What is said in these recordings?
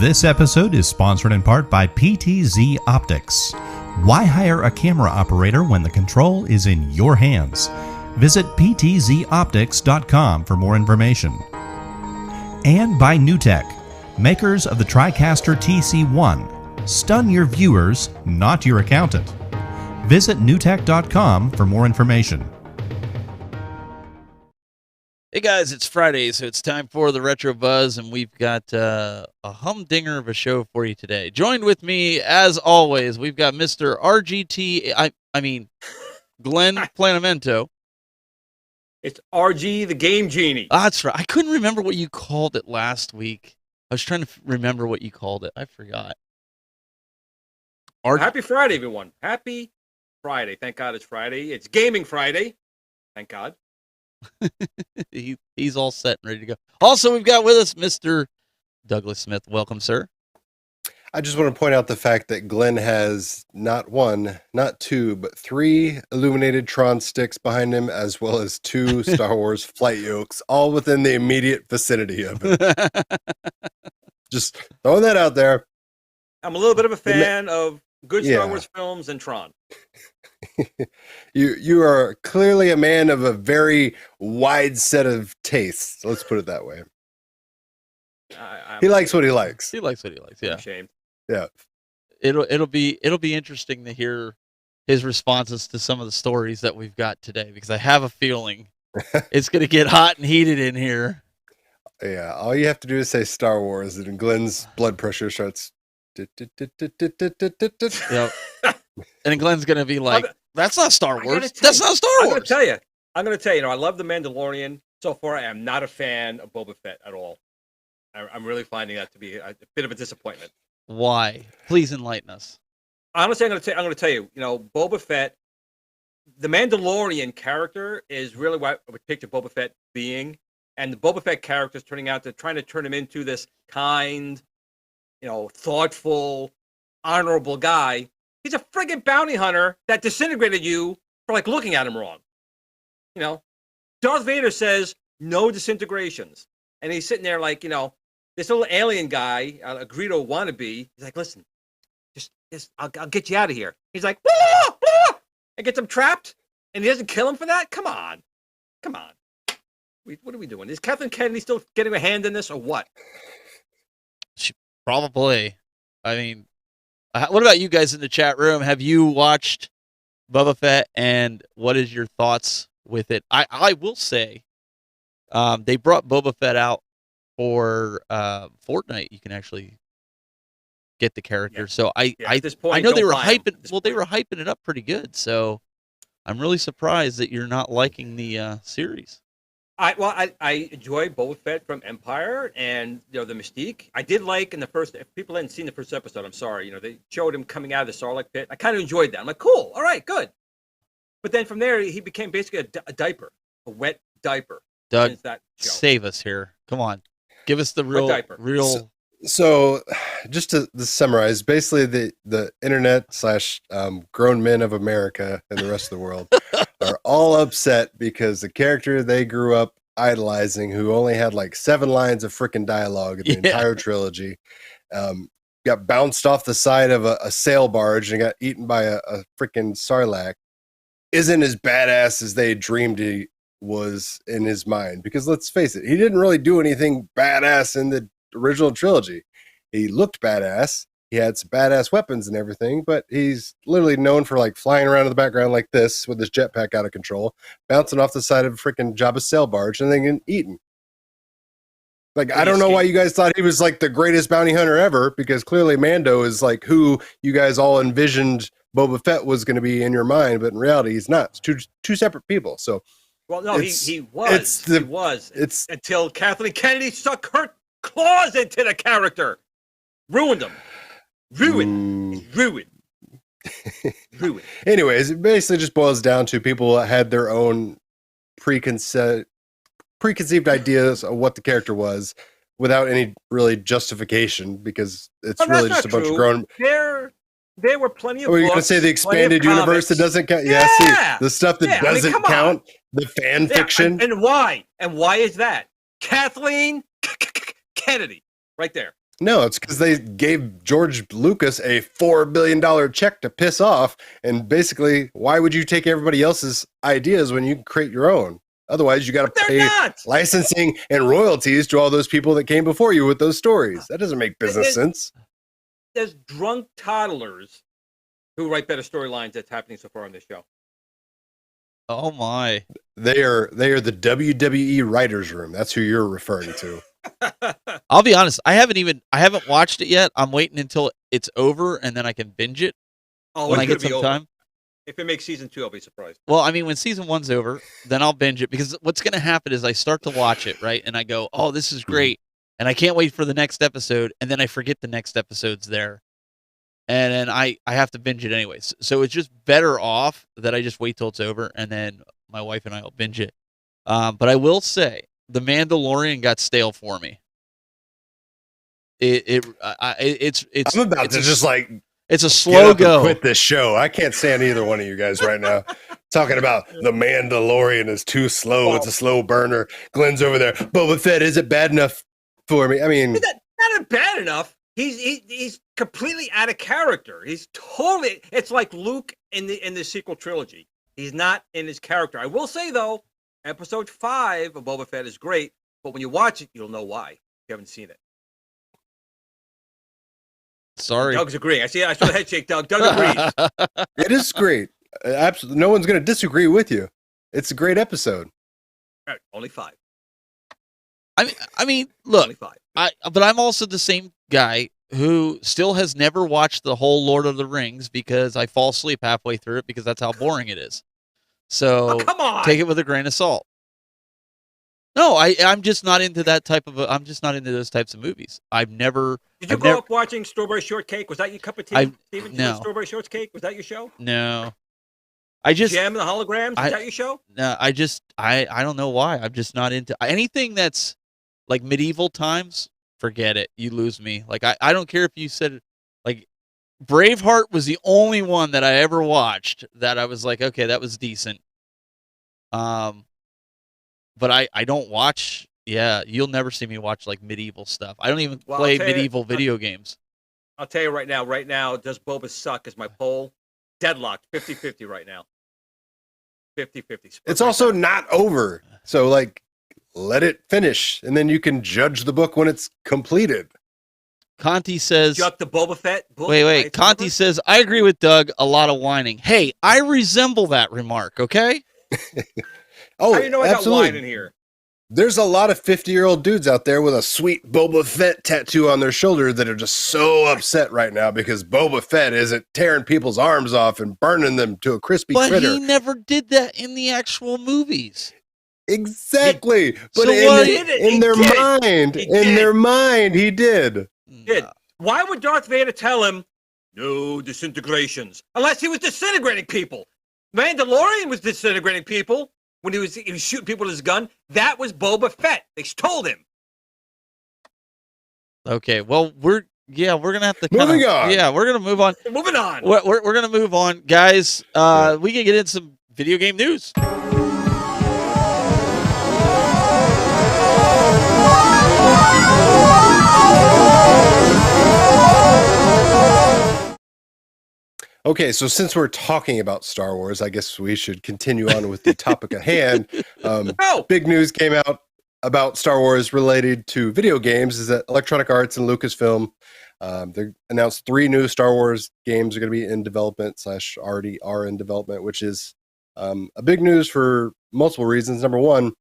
This episode is sponsored in part by PTZ Optics. Why hire a camera operator when the control is in your hands? Visit ptzoptics.com for more information. And by NewTek, makers of the TriCaster TC1. Stun your viewers, not your accountant. Visit newtek.com for more information. Hey guys, it's Friday, so it's time for the Retro Buzz, and we've got a humdinger of a show for you today. Joined with me, as always, we've got Mr. Glen Planamento. It's RG, the Game Genie. That's right. I couldn't remember what you called it last week. I was trying to remember what you called it. I forgot. Happy Friday, everyone. Happy Friday. Thank God it's Friday. It's Gaming Friday. Thank God. He's all set and ready to go. Also, we've got with us Mr. Douglas Smith. Welcome, sir. I just want to point out the fact that Glen has not one, not two, but 3 illuminated Tron sticks behind him, as well as 2 Star Wars flight yokes, all within the immediate vicinity of him. Just throwing that out there. I'm a little bit of a fan of good Star Wars films and Tron. You are clearly a man of a very wide set of tastes. Let's put it that way. He likes what he likes. He likes what he likes. Yeah. I'm ashamed. Yeah. It'll be interesting to hear his responses to some of the stories that we've got today, because I have a feeling it's going to get hot and heated in here. Yeah. All you have to do is say Star Wars, and Glen's blood pressure starts. Yep. And Glen's going to be like, that's not Star Wars. That's not Star Wars. I'm going to tell you, I love The Mandalorian. So far, I am not a fan of Boba Fett at all. I'm really finding that to be a bit of a disappointment. Why? Please enlighten us. Honestly, I'm going to tell you, Boba Fett, the Mandalorian character is really what I would picture Boba Fett being. And the Boba Fett character is turning out to trying to turn him into this kind, thoughtful, honorable guy. He's a friggin' bounty hunter that disintegrated you for looking at him wrong. Darth Vader says no disintegrations, and he's sitting there this little alien guy, a Greedo wannabe. He's like, listen, just I'll get you out of here. He's like, wah, wah, and gets him trapped, and he doesn't kill him for that. Come on. What are we doing? Is Kathleen Kennedy still getting a hand in this, or what? She probably. I mean. What about you guys in the chat room? Have you watched Boba Fett, and what is your thoughts with it? I will say, they brought Boba Fett out for Fortnite. You can actually get the character. Yeah. So at this point, I know they were hyping. Well, they were hyping it up pretty good. So I'm really surprised that you're not liking the series. I enjoy Boba Fett from Empire and the Mystique. I did like in the first. If people hadn't seen the first episode, I'm sorry. They showed him coming out of the Sarlacc pit. I kind of enjoyed that. I'm like, cool, all right, good. But then from there, he became basically a diaper, a wet diaper. Doug, save us here. Come on, give us the real. So just to summarize, basically the internet / grown men of America and the rest of the world are all upset because the character they grew up idolizing, who only had 7 lines of freaking dialogue in the entire trilogy, got bounced off the side of a sail barge and got eaten by a freaking sarlacc, isn't as badass as they dreamed he was in his mind. Because let's face it, he didn't really do anything badass in the original trilogy. He looked badass. He had some badass weapons and everything, but he's literally known for flying around in the background like this with his jetpack out of control, bouncing off the side of a freaking Jabba's sail barge and then getting eaten. I don't know why you guys thought he was the greatest bounty hunter ever, because clearly Mando is who you guys all envisioned Boba Fett was going to be in your mind, but in reality he's not. It's two separate people. So well, no, he was. It's until Kathleen Kennedy stuck her claws into the character. Ruined him. Ruined. Anyways, it basically just boils down to people had their own preconceived ideas of what the character was without any really justification, because it's really just a bunch of grown. There were plenty of. Or you can say the expanded universe that doesn't count. Yeah, see, the stuff that doesn't count, the fan fiction. And why? And why is that? Kathleen Kennedy, right there. No, it's because they gave George Lucas a $4 billion check to piss off. And basically, why would you take everybody else's ideas when you can create your own? Otherwise, you got to pay licensing and royalties to all those people that came before you with those stories. That doesn't make business sense. There's drunk toddlers who write better storylines that's happening so far on this show. Oh my! They are the WWE writers' room. That's who you're referring to. I'll be honest. I haven't watched it yet. I'm waiting until it's over and then I can binge it when I get some time. If it makes season 2, I'll be surprised. Well, I mean, when season 1's over, then I'll binge it because what's going to happen is I start to watch it, right? And I go, oh, this is great. And I can't wait for the next episode. And then I forget the next episode's there. And then I have to binge it anyways. So it's just better off that I just wait till it's over and then my wife and I will binge it. But I will say, The Mandalorian got stale for me. It's I'm about to just like it's a slow go. Quit this show. I can't stand either one of you guys right now. Talking about The Mandalorian is too slow. It's a slow burner. Glen's over there. Boba Fett, is it bad enough for me? I mean, not bad enough. He's completely out of character. He's totally. It's like Luke in the sequel trilogy. He's not in his character. I will say though, episode 5 of Boba Fett is great, but when you watch it, you'll know why. If you haven't seen it. Sorry, Doug's agreeing. I saw the head shake. Doug agrees. It is great. Absolutely, no one's going to disagree with you. It's a great episode. All right, only 5. I mean, look, only 5. But I'm also the same guy who still has never watched the whole Lord of the Rings because I fall asleep halfway through it because that's how boring it is. So come on. Take it with a grain of salt. No, I'm just not into that type of. I'm just not into those types of movies. Did you grow up watching Strawberry Shortcake? Was that your cup of tea, Steven? No. Strawberry Shortcake? Was that your show? No. Gem and the Holograms? Was that your show? No, I don't know why. I'm just not into anything that's like medieval times. Forget it. You lose me. Like I don't care if you said like Braveheart was the only one that I ever watched that I was like, okay, that was decent. But I don't watch. Yeah, you'll never see me watch like medieval stuff. I don't even play medieval video games. I'll tell you right now. Right now, does Boba suck? Is my poll deadlocked 50-50 right now? 50-50. It's also not over, so like let it finish, and then you can judge the book when it's completed. Conti says, "Judge the Boba Fett book." Wait. Conti says, "I agree with Doug. A lot of whining." Hey, I resemble that remark. Okay. Oh, how do you know I got wine in here? There's a lot of 50-year-old dudes out there with a sweet Boba Fett tattoo on their shoulder that are just so upset right now because Boba Fett isn't tearing people's arms off and burning them to a crispy critter. But he never did that in the actual movies. Exactly. But in their mind, he did. Why would Darth Vader tell him, no disintegrations, unless he was disintegrating people? Mandalorian was disintegrating people. When he was shooting people with his gun, that was Boba Fett. They told him. Okay, well we're gonna have to moving on. Yeah, we're gonna move on. Moving on. We're gonna move on, guys. We can get into some video game news. Okay, so since we're talking about Star Wars, I guess we should continue on with the topic at hand. Big news came out about Star Wars related to video games is that Electronic Arts and Lucasfilm, they announced 3 new Star Wars games are going to be in development / already are in development, which is a big news for multiple reasons. Number one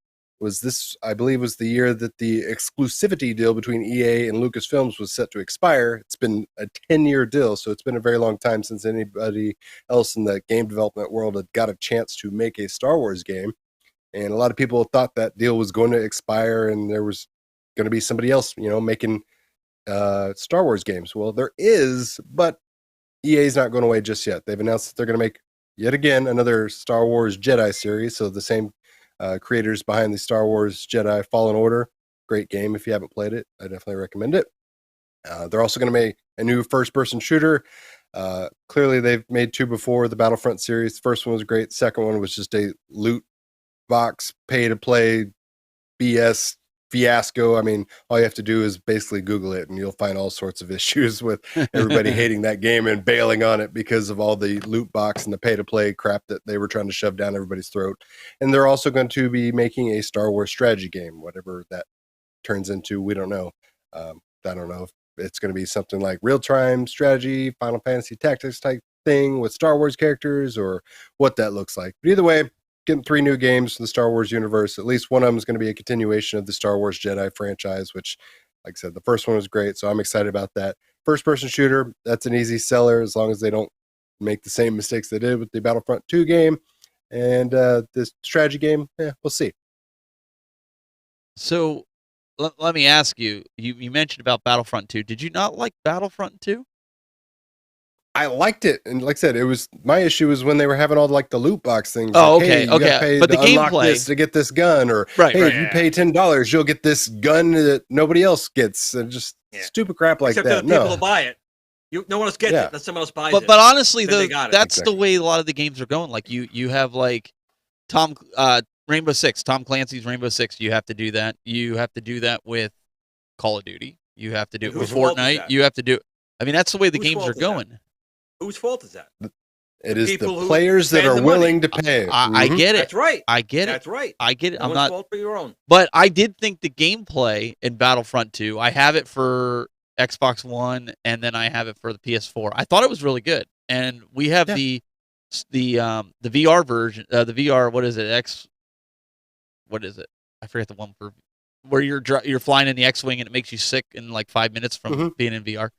was this, I believe, was the year that the exclusivity deal between EA and Lucasfilms was set to expire. It's been a 10-year deal, so it's been a very long time since anybody else in the game development world had got a chance to make a Star Wars game. And a lot of people thought that deal was going to expire and there was going to be somebody else, making Star Wars games. Well, there is, but EA's not going away just yet. They've announced that they're going to make, yet again, another Star Wars Jedi series, so the same creators behind the Star Wars Jedi Fallen Order. Great game. If you haven't played it, I definitely recommend it. They're also going to make a new first-person shooter. Clearly, they've made 2 before, the Battlefront series. The first one was great. The second one was just a loot box, pay-to-play BS fiasco. I mean, all you have to do is basically Google it and you'll find all sorts of issues with everybody hating that game and bailing on it because of all the loot box and the pay to play crap that they were trying to shove down everybody's throat. And they're also going to be making a Star Wars strategy game, whatever that turns into. We don't know. I don't know if it's going to be something like real-time strategy, Final Fantasy Tactics type thing with Star Wars characters, or what that looks like. But either way, getting 3 new games for the Star Wars universe. At least one of them is going to be a continuation of the Star Wars Jedi franchise, which, like I said, the first one was great, so I'm excited about that. First-person shooter, that's an easy seller as long as they don't make the same mistakes they did with the Battlefront 2 game. And this strategy game, we'll see. So let me ask you, you mentioned about Battlefront 2. Did you not like Battlefront 2? I liked it, and like I said, it was my issue was when they were having all the loot box things. Oh, like, okay, hey, you gotta pay but the to unlock gameplay this to get this gun, or Right, hey, right. if you pay $10, you'll get this gun that nobody else gets, and just stupid crap like Except that. for the people No, who buy it. No one else gets Yeah. it. Then someone else buys it. But honestly, Then they got it. that's Exactly. the way a lot of the games are going. Like you have like Rainbow Six, Tom Clancy's Rainbow Six. You have to do that. You have to do that with Call of Duty. You have to do it with Whose fault is Fortnite. that? You have to do. I mean, that's the way the Whose games fault are is that? going. Whose fault is that? it is people the who players that spend are the money. willing to pay. I Mhm. get it. That's right. I get it. That's right. I get it. No I'm one's not. fault for your own. But I did think the gameplay in Battlefront 2, I have it for Xbox One and then I have it for the PS4. I thought it was really good. And we have the VR version, the VR, what is it? What is it? I forget the one for where you're flying in the X-Wing and it makes you sick in like 5 minutes from being in VR.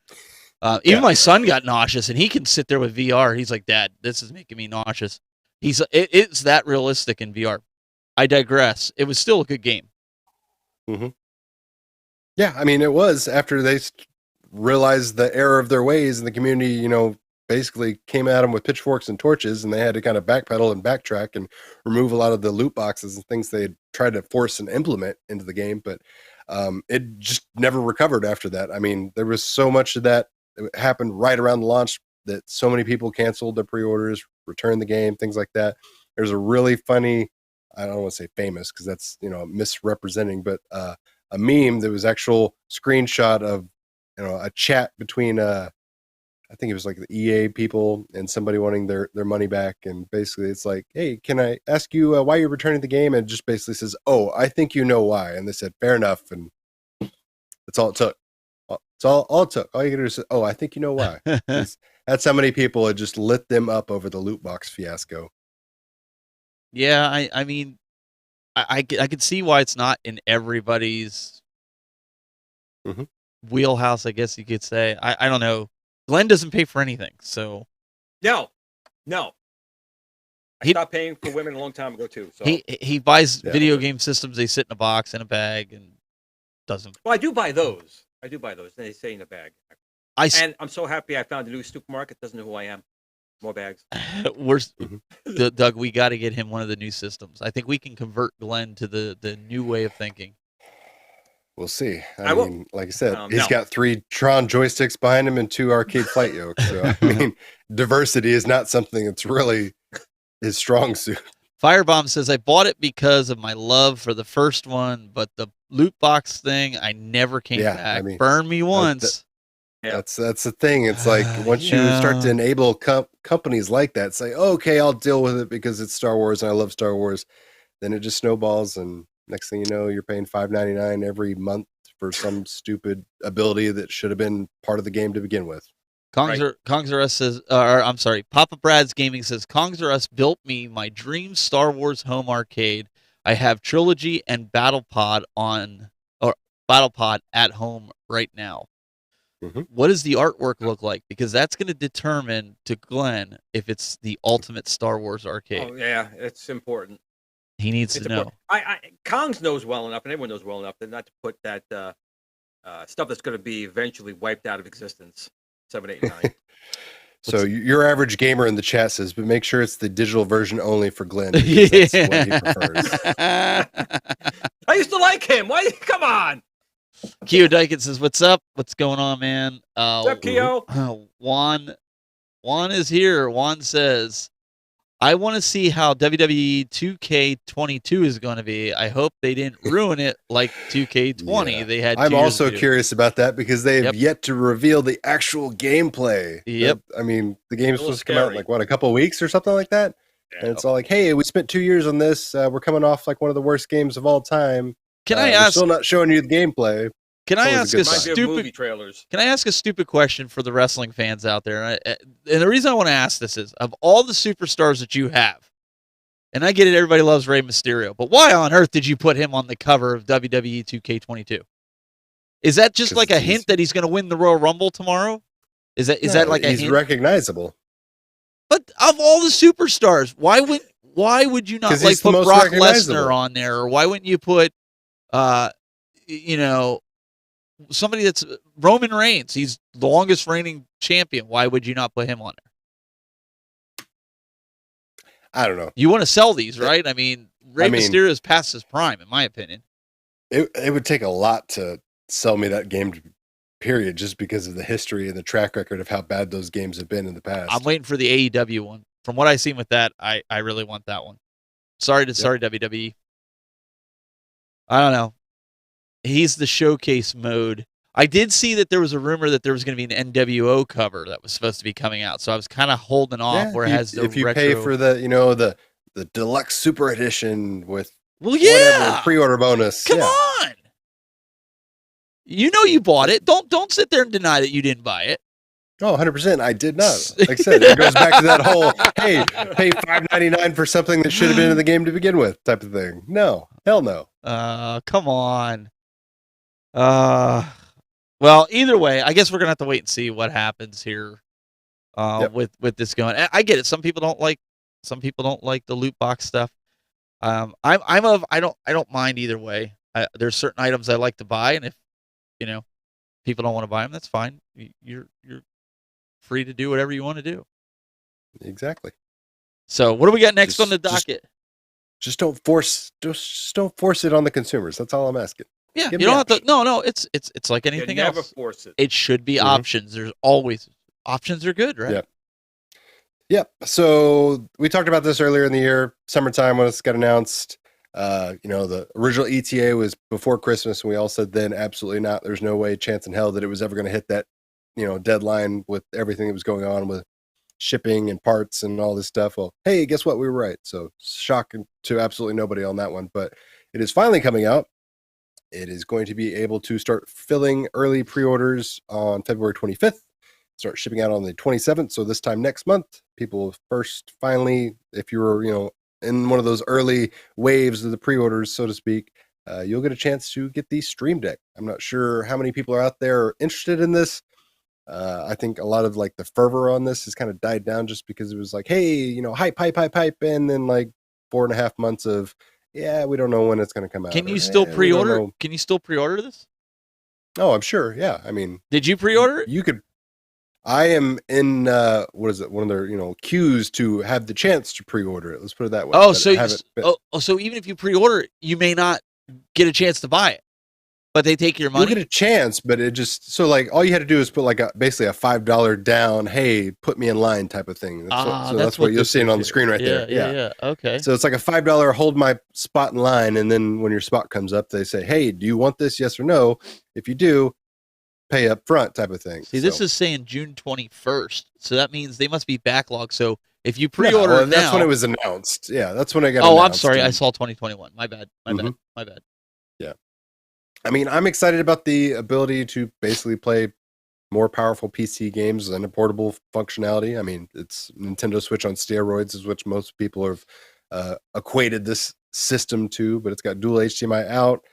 Even my son got nauseous and he can sit there with VR. He's like, "Dad, this is making me nauseous." It's that realistic in VR. I digress. It was still a good game. Yeah, I mean, it was after they realized the error of their ways, and the community, basically came at them with pitchforks and torches, and they had to kind of backpedal and backtrack and remove a lot of the loot boxes and things they had tried to force and implement into the game. But it just never recovered after that. I mean, there was so much of that happened right around the launch that so many people canceled their pre-orders, returned the game, things like that. There's a really funny, I don't want to say famous because that's misrepresenting, but a meme that was actual screenshot of a chat between I think it was like the EA people and somebody wanting their money back, and basically it's like, hey, can I ask you why you're returning the game? And it just basically says, oh, I think you know why. And they said, fair enough, and that's all it took. It's all it took. All you gotta do is say, oh, I think you know why. That's how many people had just lit them up over the loot box fiasco. Yeah, I mean, I could see why it's not in everybody's wheelhouse, I guess you could say. I don't know. Glen doesn't pay for anything, so No. I stopped paying for women a long time ago too. So he buys video game systems. They sit in a box in a bag and doesn't. Well, I do buy those. They say in a bag. And I'm so happy I found a new supermarket. Doesn't know who I am. More bags. Doug, we got to get him one of the new systems. I think we can convert Glen to the new way of thinking. We'll see. I mean, like I said, he's no. got 3 Tron joysticks behind him and 2 arcade flight yokes. So, I mean, diversity is not something that's really his strong suit. Firebomb says, I bought it because of my love for the first one, but the loot box thing, I never came back. I mean, burn me once. That's the thing. It's like once you start to enable companies like that, say, okay, I'll deal with it because it's Star Wars and I love Star Wars, then it just snowballs, and next thing you know, you're paying $5.99 every month for some stupid ability that should have been part of the game to begin with. Kongs R Us says, I'm sorry, Papa Brad's Gaming says, Kongs R Us built me my dream Star Wars home arcade. I have Trilogy and Battle Pod at home right now. What does the artwork look like? Because that's going to determine to Glen if it's the ultimate Star Wars arcade. Oh yeah, it's important. He needs to know. Kongs knows well enough, and everyone knows well enough, that not to put that stuff that's going to be eventually wiped out of existence. 7, 8, 9. So your average gamer in the chat says, but make sure it's the digital version only for Glenn. That's what he prefers. I used to like him. Why? Come on. Keo Dykin says, what's up? What's going on, man? What's up, Keo? Juan is here. Juan says, I want to see how WWE 2K22 is going to be. I hope they didn't ruin it like 2K20. Yeah. They had. I'm 2 years also to do it. curious about that because they have Yep. yet to reveal the actual gameplay. Yep. I mean, the game's A little supposed to come out in scary. like what, a couple of weeks or something like that. Yeah. And it's all like, hey, we spent 2 years on this. We're coming off like one of the worst games of all time. Can I we're ask? still not showing you the gameplay. Can I always a ask good a sign. Reminds me of movie stupid? trailers. Can I ask a stupid question for the wrestling fans out there? And the reason I want to ask this is, of all the superstars that you have, and I get it, everybody loves Rey Mysterio, but why on earth did you put him on the cover of WWE 2K22? Is that just 'Cause like a he's- hint that he's going to win the Royal Rumble tomorrow? Is that like a he's hint? recognizable? But of all the superstars, why would you not 'Cause like he's the put most Brock recognizable. Lesnar on there, or why wouldn't you put, you know, somebody that's Roman Reigns? He's the longest reigning champion. Why would you not put him on there? I don't know. You want to sell these, right? I mean, Rey Mysterio is past his prime, in my opinion. It would take a lot to sell me that game, period, just because of the history and the track record of how bad those games have been in the past. I'm waiting for the AEW one. From what I've seen with that, I really want that one. Sorry WWE. I don't know. He's the showcase mode. I did see that there was a rumor that there was going to be an NWO cover that was supposed to be coming out, so I was kind of holding off. Yeah, where it has the if you retro... pay for the the deluxe super edition with whatever pre-order bonus. Come on. You know you bought it. Don't sit there and deny that you didn't buy it. Oh, 100%. I did not. Like I said, it goes back to that whole, hey, pay $5.99 for something that should have been in the game to begin with type of thing. No, hell no. Come on. Well, either way, I guess we're gonna have to wait and see what happens here. With this going. I get it. Some people don't like the loot box stuff. I don't mind either way. There's certain items I like to buy, and if people don't want to buy them, that's fine. You're free to do whatever you want to do. Exactly. So what do we got next on the docket? Just don't force it on the consumers. That's all I'm asking. Yeah, Give you me don't have to. options. No, it's like anything You never else. force it. It should be options. There's always options are good, right? Yep. Yep. So we talked about this earlier in the year, summertime when this got announced. The original ETA was before Christmas, and we all said then absolutely not. There's no way, chance in hell that it was ever going to hit that, deadline with everything that was going on with shipping and parts and all this stuff. Well, hey, guess what? We were right. So shocking to absolutely nobody on that one, but it is finally coming out. It is going to be able to start filling early pre-orders on February 25th, start shipping out on the 27th. So this time next month, people will first finally, if you were, in one of those early waves of the pre-orders, so to speak, you'll get a chance to get the Stream Deck. I'm not sure how many people are out there interested in this. I think a lot of like the fervor on this has kind of died down just because it was like, hey, hype, and then like 4.5 months of, yeah, we don't know when it's going to come out. Can you still pre-order? Can you still pre-order this? Oh, I'm sure. Yeah. I mean, did you pre-order it? You could. I am in what is it? One of their queues to have the chance to pre-order it. Let's put it that way. Oh, so even if you pre-order it, you may not get a chance to buy it, but they take your money. You get a chance, but it just like all you had to do is put like basically a $5 down. Hey, put me in line type of thing. That's what you're seeing on the screen right there. Yeah. Okay. So it's like a $5 hold my spot in line, and then when your spot comes up, they say, "Hey, do you want this? Yes or no? If you do, pay up front," type of thing. See, this is saying June 21st, so that means they must be backlogged. So if you pre-order that's now, when it was announced. Yeah, that's when I got. Oh, I'm sorry, I saw 2021. My bad. My bad. Yeah, I mean, I'm excited about the ability to basically play more powerful PC games and a portable functionality. I mean, it's Nintendo Switch on steroids, is which most people have equated this system to, but it's got dual HDMI out.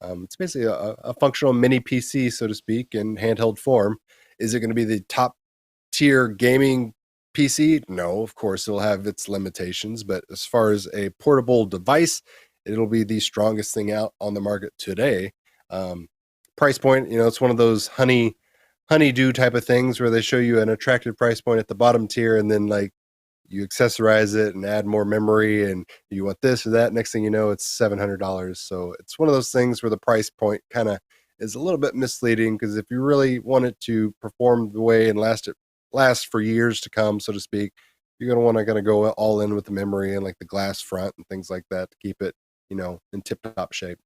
It's basically a functional mini PC, so to speak, in handheld form. Is it going to be the top tier gaming PC? No, of course, it'll have its limitations. But as far as a portable device, it'll be the strongest thing out on the market today. Price point, it's one of those honeydew type of things where they show you an attractive price point at the bottom tier, and then like you accessorize it and add more memory, and you want this or that. Next thing you know, it's $700. So it's one of those things where the price point kind of is a little bit misleading, because if you really want it to perform the way and last for years to come, so to speak, you're going to want to go all in with the memory and like the glass front and things like that to keep it, in tip-top shape.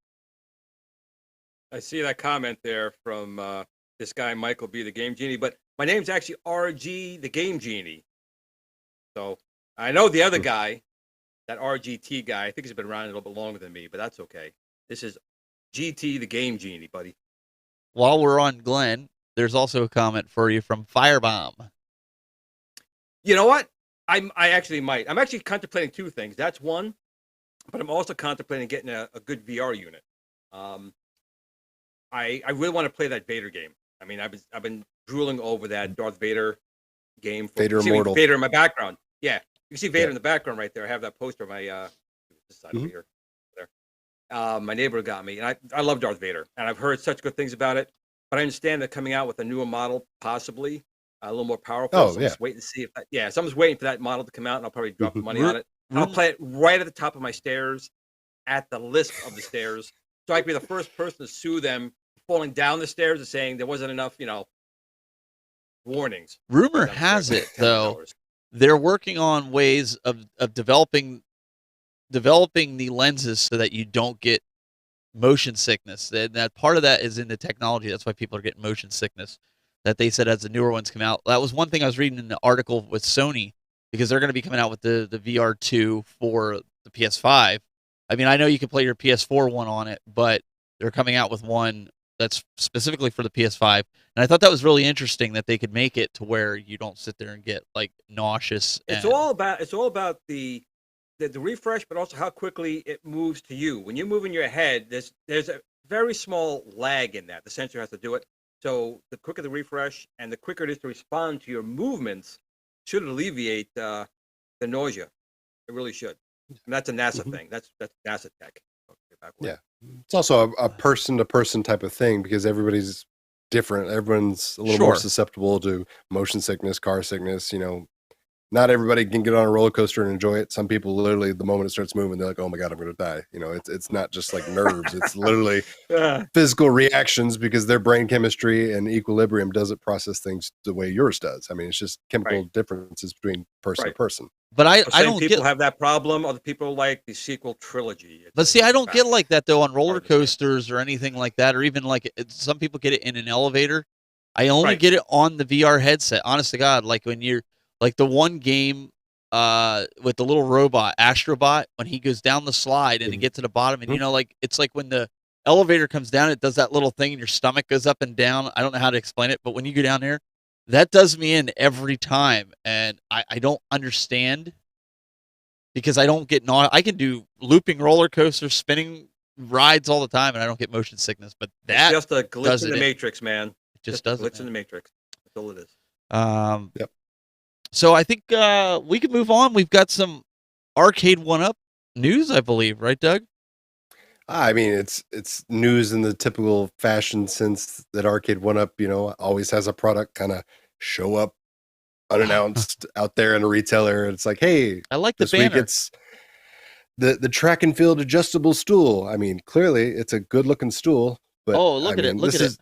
I see that comment there from this guy, Michael B, the Game Genie, but my name's actually RG, the Game Genie. So I know the other guy, that RGT guy, I think he's been around a little bit longer than me, but that's okay. This is GT, the Game Genie, buddy. While we're on Glenn, there's also a comment for you from Firebomb. You know what? I actually might. I'm actually contemplating two things. That's one, but I'm also contemplating getting a good VR unit. I really want to play that Vader game. I mean, I've been drooling over that Darth Vader game. Vader Immortal. Vader in my background. Yeah, you can see Vader in the background right there. I have that poster of my this side over here. There. My neighbor got me, and I love Darth Vader, and I've heard such good things about it. But I understand they're coming out with a newer model, possibly a little more powerful. Oh, so I'm just waiting to see if so I'm just waiting for that model to come out, and I'll probably drop the money on it. I'll play it right at the top of my stairs, at the lisp of the stairs, so I can be the first person to sue them falling down the stairs and saying there wasn't enough, warnings. Rumor has it, though, they're working on ways of developing the lenses so that you don't get motion sickness. And that part of that is in the technology. That's why people are getting motion sickness. That they said as the newer ones come out. That was one thing I was reading in the article with Sony, because they're going to be coming out with the VR2 for the PS5. I mean, I know you can play your PS4 one on it, but they're coming out with one that's specifically for the PS5. And I thought that was really interesting that they could make it to where you don't sit there and get like nauseous. It's all about the refresh, but also how quickly it moves to you. When you're moving your head, there's a very small lag in that. The sensor has to do it. So the quicker the refresh and the quicker it is to respond to your movements should alleviate the nausea. It really should. And that's a NASA thing. That's NASA tech. Yeah. It's also a person-to-person type of thing because everybody's different. Everyone's a little more susceptible to motion sickness, car sickness, Not everybody can get on a roller coaster and enjoy it. Some people literally, the moment it starts moving, they're like, "Oh my God, I'm going to die." It's not just like nerves. It's literally physical reactions because their brain chemistry and equilibrium doesn't process things the way yours does. I mean, it's just chemical differences between person to person. But I don't people have that problem. Other people like the sequel trilogy. But see, I don't get like that though on roller coasters or anything like that, or even like some people get it in an elevator. I only get it on the VR headset. Honest to God, like when you're like the one game with the little robot, Astrobot, when he goes down the slide and you get to the bottom and, like it's like when the elevator comes down, it does that little thing and your stomach goes up and down. I don't know how to explain it, but when you go down there, that does me in every time. And I don't understand because I don't get I can do looping roller coasters, spinning rides all the time, and I don't get motion sickness. But that it's just a glitch in the matrix, man. It just does glitch in the matrix. That's all it is. Yep. So I think we can move on. We've got some Arcade1Up news, I believe, right, Doug? I mean, it's news in the typical fashion since that Arcade1Up, always has a product kind of show up unannounced out there in a retailer. It's like, hey, I like the this banner. Week it's the track and field adjustable stool. I mean, clearly it's a good looking stool, but look at it.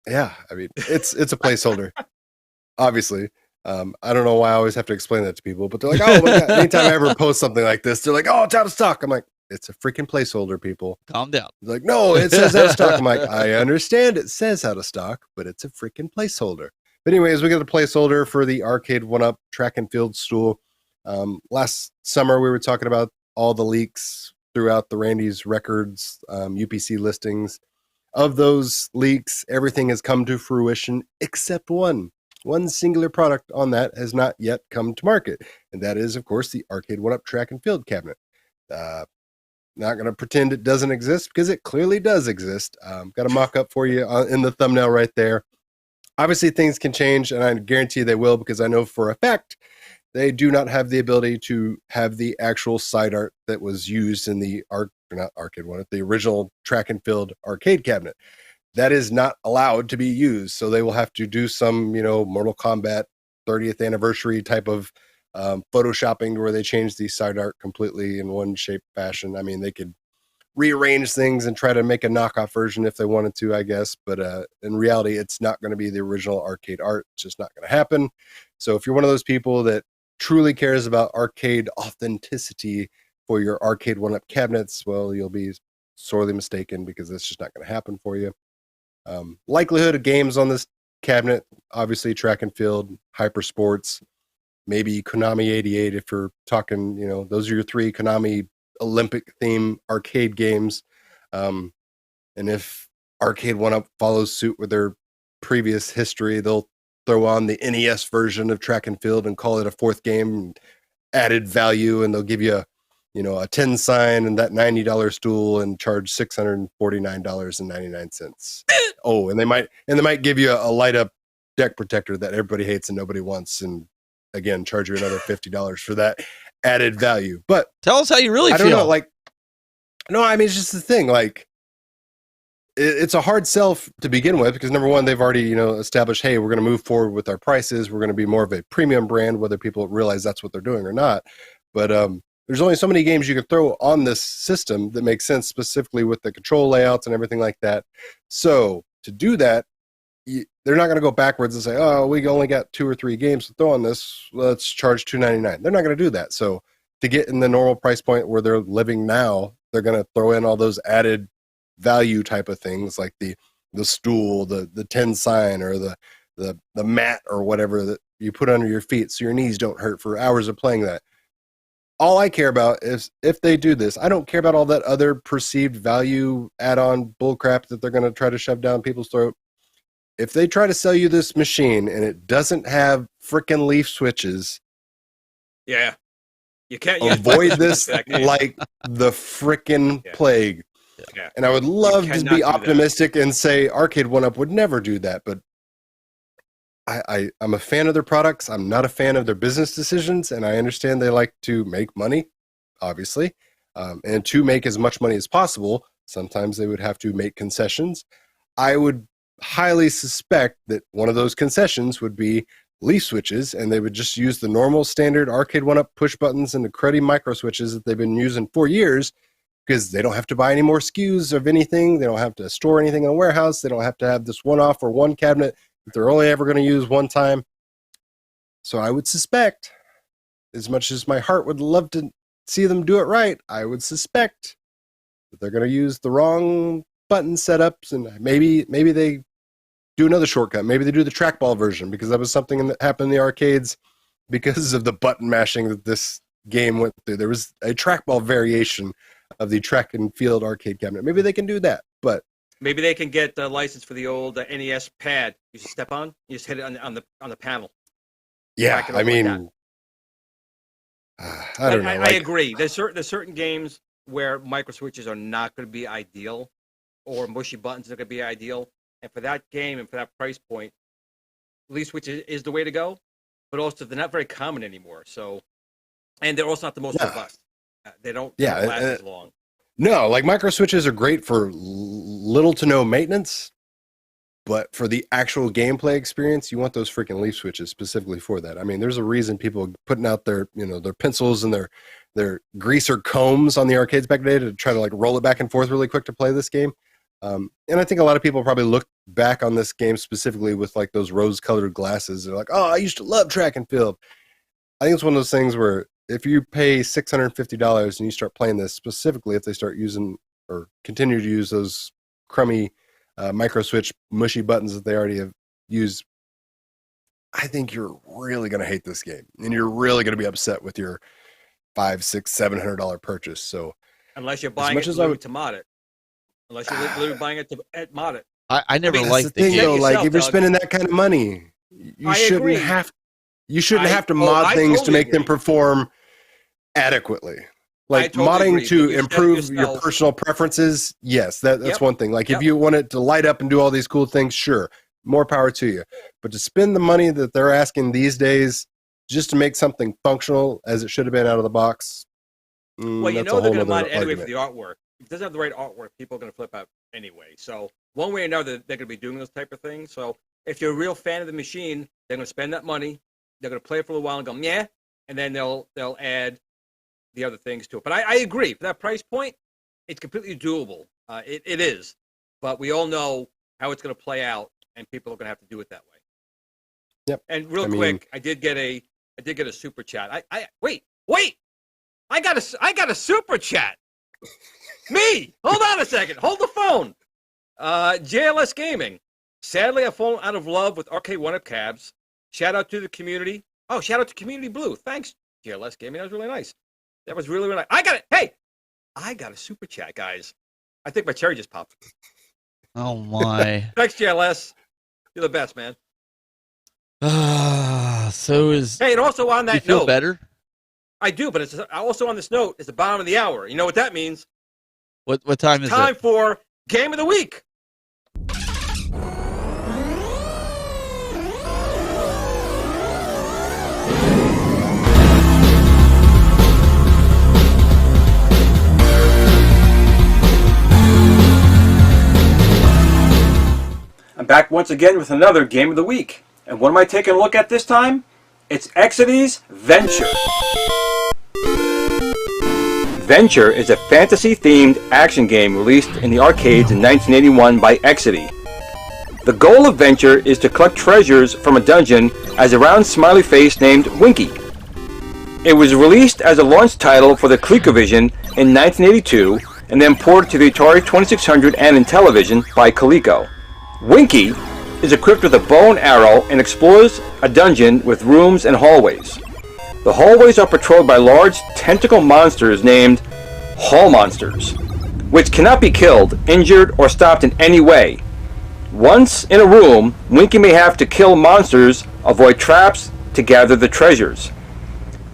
Yeah, I mean, it's a placeholder, obviously. I don't know why I always have to explain that to people, but they're like, "Oh my God." Anytime I ever post something like this, they're like, "Oh, it's out of stock." I'm like, "It's a freaking placeholder, people. Calm down." They're like, "No, it says out of stock." I'm like, "I understand it says out of stock, but it's a freaking placeholder." But anyways, we got a placeholder for the Arcade1Up Track and Field stool. Last summer, we were talking about all the leaks throughout the Randy's Records UPC listings. Of those leaks, everything has come to fruition except one. One singular product on that has not yet come to market, and that is, of course, the Arcade1Up Track and Field cabinet. Not going to pretend it doesn't exist because it clearly does exist. Got a mock-up for you in the thumbnail right there. Obviously, things can change, and I guarantee they will because I know for a fact they do not have the ability to have the actual side art that was used in the the original Track and Field arcade cabinet. That is not allowed to be used. So they will have to do some, Mortal Kombat 30th anniversary type of photoshopping where they change the side art completely in one shape fashion. I mean, they could rearrange things and try to make a knockoff version if they wanted to, I guess. But in reality, it's not going to be the original arcade art. It's just not going to happen. So if you're one of those people that truly cares about arcade authenticity for your Arcade1Up cabinets, well, you'll be sorely mistaken, because that's just not going to happen for you. Likelihood of games on this cabinet, obviously Track and Field, Hyper Sports, maybe Konami 88 if you're talking, those are your 3 Konami Olympic theme arcade games. And if Arcade1Up follows suit with their previous history, they'll throw on the NES version of Track and Field and call it a 4th game, added value, and they'll give you a 10 sign and that $90 stool and charge $649.99. Oh, and they might give you a light up deck protector that everybody hates and nobody wants, and again charge you another $50 for that added value. But tell us how you really feel. I don't know, no, I mean, it's just the thing, it's a hard sell to begin with, because number one, they've already established, hey, we're going to move forward with our prices, we're going to be more of a premium brand, whether people realize that's what they're doing or not. But there's only so many games you can throw on this system that make sense, specifically with the control layouts and everything like that. So to do that, they're not going to go backwards and say, oh, we only got 2 or 3 games to throw on this, let's charge $299. They're not going to do that. So to get in the normal price point where they're living now, they're going to throw in all those added value type of things, like the stool, the 10 sign, or the mat or whatever that you put under your feet so your knees don't hurt for hours of playing that. All I care about is if they do this. I don't care about all that other perceived value add-on bullcrap that they're going to try to shove down people's throat. If they try to sell you this machine and it doesn't have frickin' leaf switches, yeah, you can't avoid this like the frickin' plague. Yeah. And I would love to be optimistic and say Arcade1Up would never do that, but I'm a fan of their products. I'm not a fan of their business decisions, and I understand they like to make money, obviously, and to make as much money as possible. Sometimes they would have to make concessions. I would highly suspect that one of those concessions would be leaf switches, and they would just use the normal standard Arcade1Up push buttons and the cruddy micro switches that they've been using for years, because they don't have to buy any more SKUs of anything. They don't have to store anything in a warehouse. They don't have to have this one-off or one cabinet that they're only ever going to use one time. So I would suspect, as much as my heart would love to see them do it right, I would suspect that they're going to use the wrong button setups, and maybe they do another shortcut. Maybe they do the trackball version, because that was something that happened in the arcades because of the button mashing that this game went through. There was a trackball variation of the Track and Field arcade cabinet. Maybe they can do that, but maybe they can get the license for the old NES pad. You just step on, you just hit it on the panel. Yeah, I mean, I don't know. I agree. There's certain games where micro switches are not going to be ideal, or mushy buttons are going to be ideal. And for that game and for that price point, leaf switches is the way to go. But also, they're not very common anymore. So, and they're also not the most robust. They don't last as long. No, like micro switches are great for little to no maintenance, but for the actual gameplay experience, you want those freaking leaf switches specifically for that. I mean, there's a reason people are putting out their pencils and their greaser combs on the arcades back today to try to like roll it back and forth really quick to play this game. And I think a lot of people probably look back on this game specifically with like those rose-colored glasses. They're like, oh, I used to love Track and Field. I think it's one of those things where if you pay $650 and you start playing this, specifically if they start using or continue to use those crummy micro switch mushy buttons that they already have used, I think you're really going to hate this game, and you're really going to be upset with your $500, $600, $700 purchase. So unless you're buying it to mod it, unless you're literally buying it to mod it. I never liked the thing, though. Like if you're spending that kind of money, you shouldn't have to mod things to make them perform adequately. Like modding to improve your personal preferences, yes, that's one thing. Like if you want it to light up and do all these cool things, sure, more power to you. But to spend the money that they're asking these days just to make something functional as it should have been out of the box, well, you know they're going to mod it anyway for the artwork. If it doesn't have the right artwork, people are going to flip out anyway. So one way or another, they're going to be doing those type of things. So if you're a real fan of the machine, they're going to spend that money. They're going to play it for a little while and go, yeah, and then they'll add the other things to it. But I agree. For that price point, it's completely doable. It is. But we all know how it's going to play out, and people are going to have to do it that way. Yep. And real quick, I did get a I did get a super chat. Wait. I got a super chat. Me. Hold on a second. Hold the phone. JLS Gaming. Sadly, I've fallen out of love with Arcade1Up Cabs. Shout out to the community. Oh, shout out to Community Blue. Thanks, JLS Gaming. That was really nice. That was really, really nice. I got it. Hey, I got a super chat, guys. I think my cherry just popped. Oh my. Thanks, JLS. You're the best, man. So is. Hey, and also on that you feel note, better? I do, but it's also on this note. It's the bottom of the hour. You know what that means? What time is it? Time for Game of the Week. I'm back once again with another Game of the Week. And what am I taking a look at this time? It's Exidy's Venture. Venture is a fantasy-themed action game released in the arcades in 1981 by Exidy. The goal of Venture is to collect treasures from a dungeon as a round smiley face named Winky. It was released as a launch title for the ColecoVision in 1982 and then ported to the Atari 2600 and Intellivision by Coleco. Winky is equipped with a bow and arrow and explores a dungeon with rooms and hallways. The hallways are patrolled by large tentacle monsters named Hall Monsters, which cannot be killed, injured, or stopped in any way. Once in a room, Winky may have to kill monsters, avoid traps, to gather the treasures.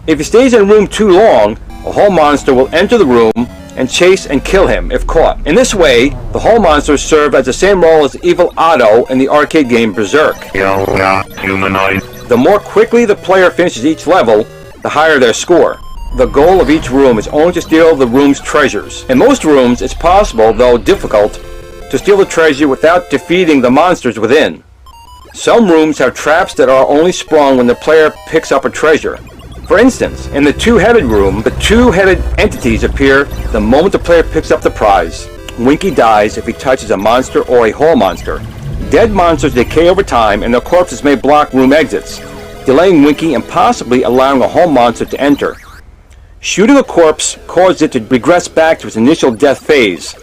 If he stays in a room too long, a Hall Monster will enter the room and chase and kill him if caught. In this way, the Hall Monsters serve as the same role as Evil Otto in the arcade game Berserk. Humanoid. The more quickly the player finishes each level, the higher their score. The goal of each room is only to steal the room's treasures. In most rooms, it's possible, though difficult, to steal the treasure without defeating the monsters within. Some rooms have traps that are only sprung when the player picks up a treasure. For instance, in the two-headed room, the two-headed entities appear the moment the player picks up the prize. Winky dies if he touches a monster or a Hall Monster. Dead monsters decay over time and their corpses may block room exits, delaying Winky and possibly allowing a Hall Monster to enter. Shooting a corpse causes it to regress back to its initial death phase.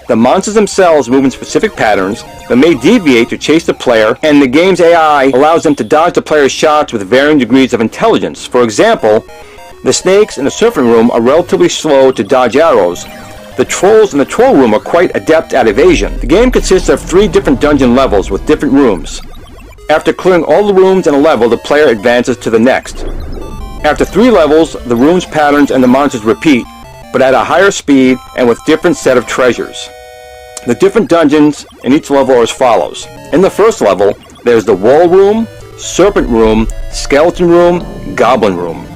The monsters themselves move in specific patterns, but may deviate to chase the player, and the game's AI allows them to dodge the player's shots with varying degrees of intelligence. For example, the snakes in the surfing room are relatively slow to dodge arrows. The trolls in the troll room are quite adept at evasion. The game consists of 3 different dungeon levels with different rooms. After clearing all the rooms in a level, the player advances to the next. After 3 levels, the rooms, patterns, and the monsters repeat, but at a higher speed and with different set of treasures. The different dungeons in each level are as follows. In the first level, there's the Wall Room, Serpent Room, Skeleton Room, Goblin Room.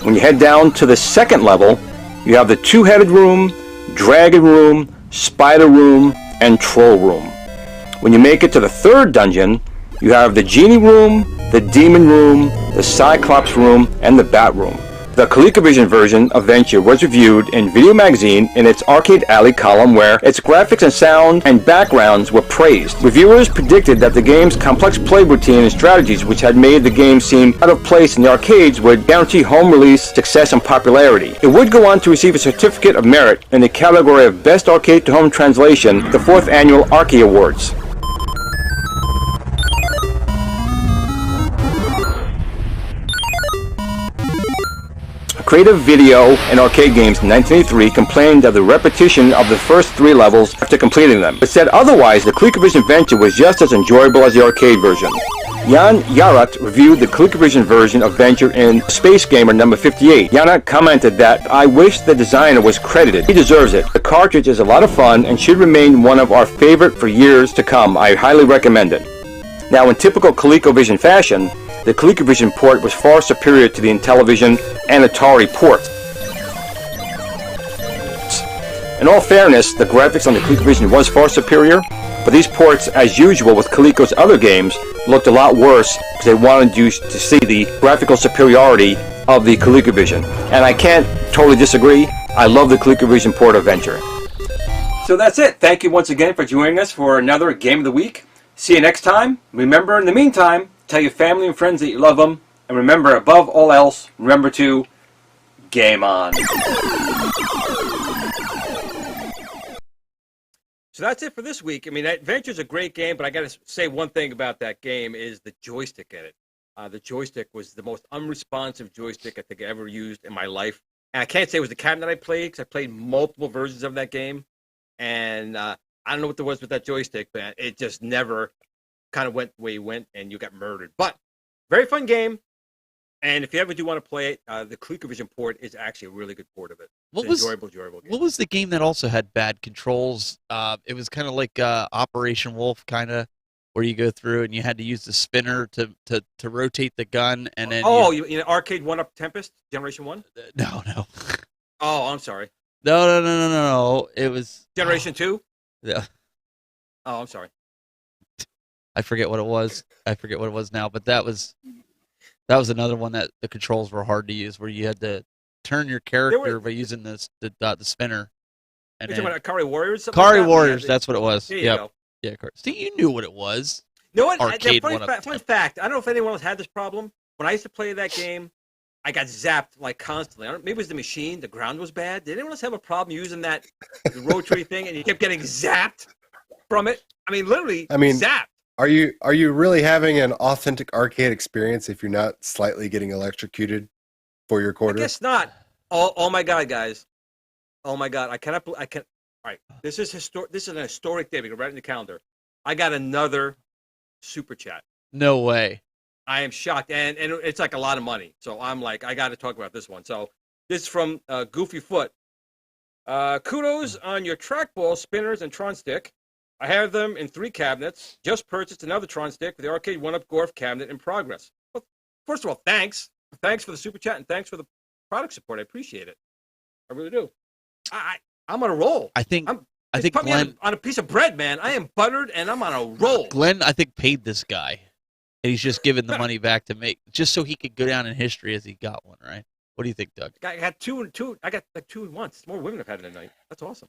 When you head down to the second level, you have the Two-Headed Room, Dragon Room, Spider Room, and Troll Room. When you make it to the third dungeon, you have the Genie Room, the Demon Room, the Cyclops Room, and the Bat Room. The ColecoVision version of Venture was reviewed in Video Magazine in its Arcade Alley column, where its graphics and sound and backgrounds were praised. Reviewers predicted that the game's complex play routine and strategies, which had made the game seem out of place in the arcades, would guarantee home release success and popularity. It would go on to receive a certificate of merit in the category of Best Arcade to Home Translation at the 4th Annual Arcade Awards. Creative Video and Arcade Games in 1983 complained of the repetition of the first 3 levels after completing them, but said otherwise the ColecoVision Venture was just as enjoyable as the arcade version. Jan Yarat reviewed the ColecoVision version of Venture in Space Gamer number 58. Yarat commented that, "I wish the designer was credited. He deserves it. The cartridge is a lot of fun and should remain one of our favorite for years to come. I highly recommend it." Now, in typical ColecoVision fashion, the ColecoVision port was far superior to the Intellivision and Atari ports. In all fairness, the graphics on the ColecoVision was far superior, but these ports, as usual with Coleco's other games, looked a lot worse because they wanted you to see the graphical superiority of the ColecoVision. And I can't totally disagree. I love the ColecoVision port of Venture. So that's it. Thank you once again for joining us for another Game of the Week. See you next time. Remember, in the meantime, tell your family and friends that you love them, and And remember, above all else, remember to game on. So that's it for this week. I mean, Adventure's a great game, but I got to say one thing about that game is the joystick in it. The joystick was the most unresponsive joystick I think I ever used in my life. And I can't say it was the cabinet I played because I played multiple versions of that game. And I don't know what there was with that joystick, but it just never kind of went the way you went and you got murdered. But very fun game. And if you ever do want to play it, the ColecoVision port is actually a really good port of it. Enjoyable game. What was the game that also had bad controls? It was kind of like Operation Wolf, kind of, where you go through and you had to use the spinner to rotate the gun, and then you know, Arcade1Up Tempest Generation 1? No. Oh, I'm sorry. No. It was Generation 2? Yeah. Oh, I'm sorry. I forget what it was. Now, but that was another one that the controls were hard to use, where you had to turn your character by using the spinner. And you're talking about Akari Warriors? Akari Warriors, that's what it was. There you go. Yeah, see, you knew what it was. You know what? Arcade1Up. Fun fact, I don't know if anyone else had this problem. When I used to play that game, I got zapped like constantly. Maybe it was the machine, the ground was bad. Did anyone else have a problem using that rotary thing and you kept getting zapped from it? I mean, literally zapped. Are you really having an authentic arcade experience if you're not slightly getting electrocuted for your quarter? I guess not. Oh my God, guys. Oh my God. I can't. All right. This is an historic day. We can write it in the calendar. I got another super chat. No way. I am shocked. And it's like a lot of money. So I'm like, I got to talk about this one. So this is from Goofy Foot. Kudos on your trackball spinners and Tron stick. I have them in 3 cabinets. Just purchased another Tron stick for the Arcade1Up Gorf cabinet in progress. Well, first of all, thanks. Thanks for the super chat and thanks for the product support. I appreciate it. I really do. I'm on a roll. I think put Glen me on a piece of bread, man. I am buttered and I'm on a roll. Glen, I think, paid this guy, and he's just giving the money back to make just so he could go down in history as he got one. Right? What do you think, Doug? I got two and two. I got like 2 and 1. It's more women I've had in a night. That's awesome.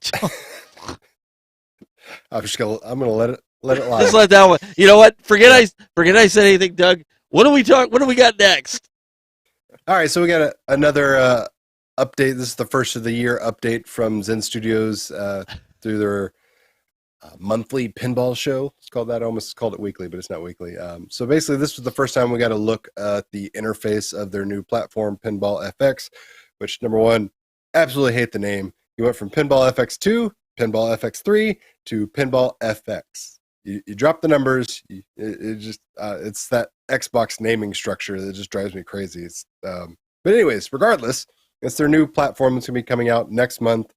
I'm gonna let it lie. Just let that one. You know what? Forget I said anything, Doug. What do we got next? All right, so we got another update. This is the first of the year update from Zen Studios through their monthly pinball show. It's called that. I almost called it weekly, but it's not weekly. So basically, this was the first time we got a look at the interface of their new platform, Pinball FX, which, number one, absolutely hate the name. You went from Pinball FX2, Pinball FX3 to Pinball FX. You drop the numbers. It's that Xbox naming structure that just drives me crazy. But anyways, regardless, it's their new platform that's going to be coming out next month.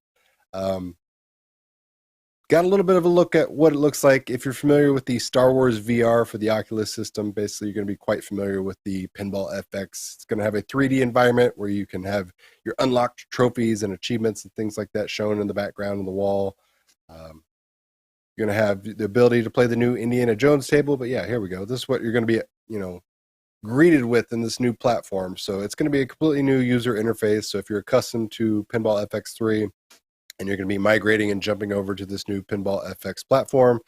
Got a little bit of a look at what it looks like. If you're familiar with the Star Wars VR for the Oculus system, basically you're going to be quite familiar with the Pinball FX. It's going to have a 3D environment where you can have your unlocked trophies and achievements and things like that shown in the background on the wall. You're going to have the ability to play the new Indiana Jones table. But yeah, here we go. This is what you're going to be, greeted with in this new platform. So it's going to be a completely new user interface. So if you're accustomed to Pinball FX3, and you're going to be migrating and jumping over to this new Pinball FX platform,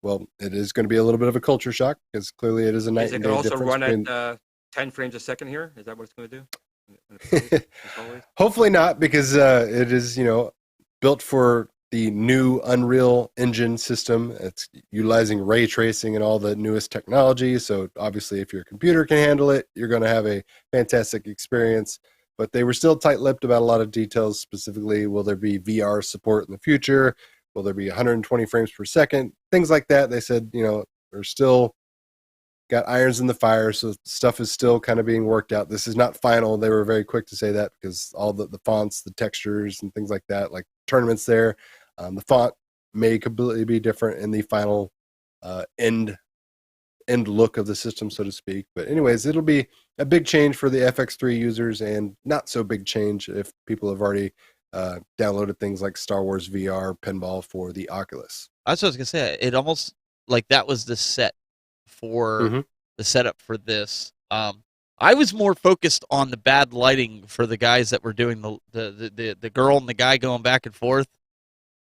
well, it is going to be a little bit of a culture shock because clearly it is a night and day difference. Is it going to also run at 10 frames a second here? Is that what it's going to do? Hopefully not, because it is, built for the new Unreal Engine system. It's utilizing ray tracing and all the newest technology. So obviously, if your computer can handle it, you're going to have a fantastic experience. But they were still tight-lipped about a lot of details. Specifically, will there be VR support in the future? Will there be 120 frames per second? Things like that. They said, they're still got irons in the fire, so stuff is still kind of being worked out. This is not final. They were very quick to say that because all the fonts, the textures, and things like that, like tournaments there, the font may completely be different in the final end look of the system, so to speak. But anyways, it'll be a big change for the FX3 users and not so big change if people have already downloaded things like Star Wars VR Pinball for the Oculus. That's what I was going to say. It almost like that was the set for the setup for this. I was more focused on the bad lighting for the guys that were doing the girl and the guy going back and forth.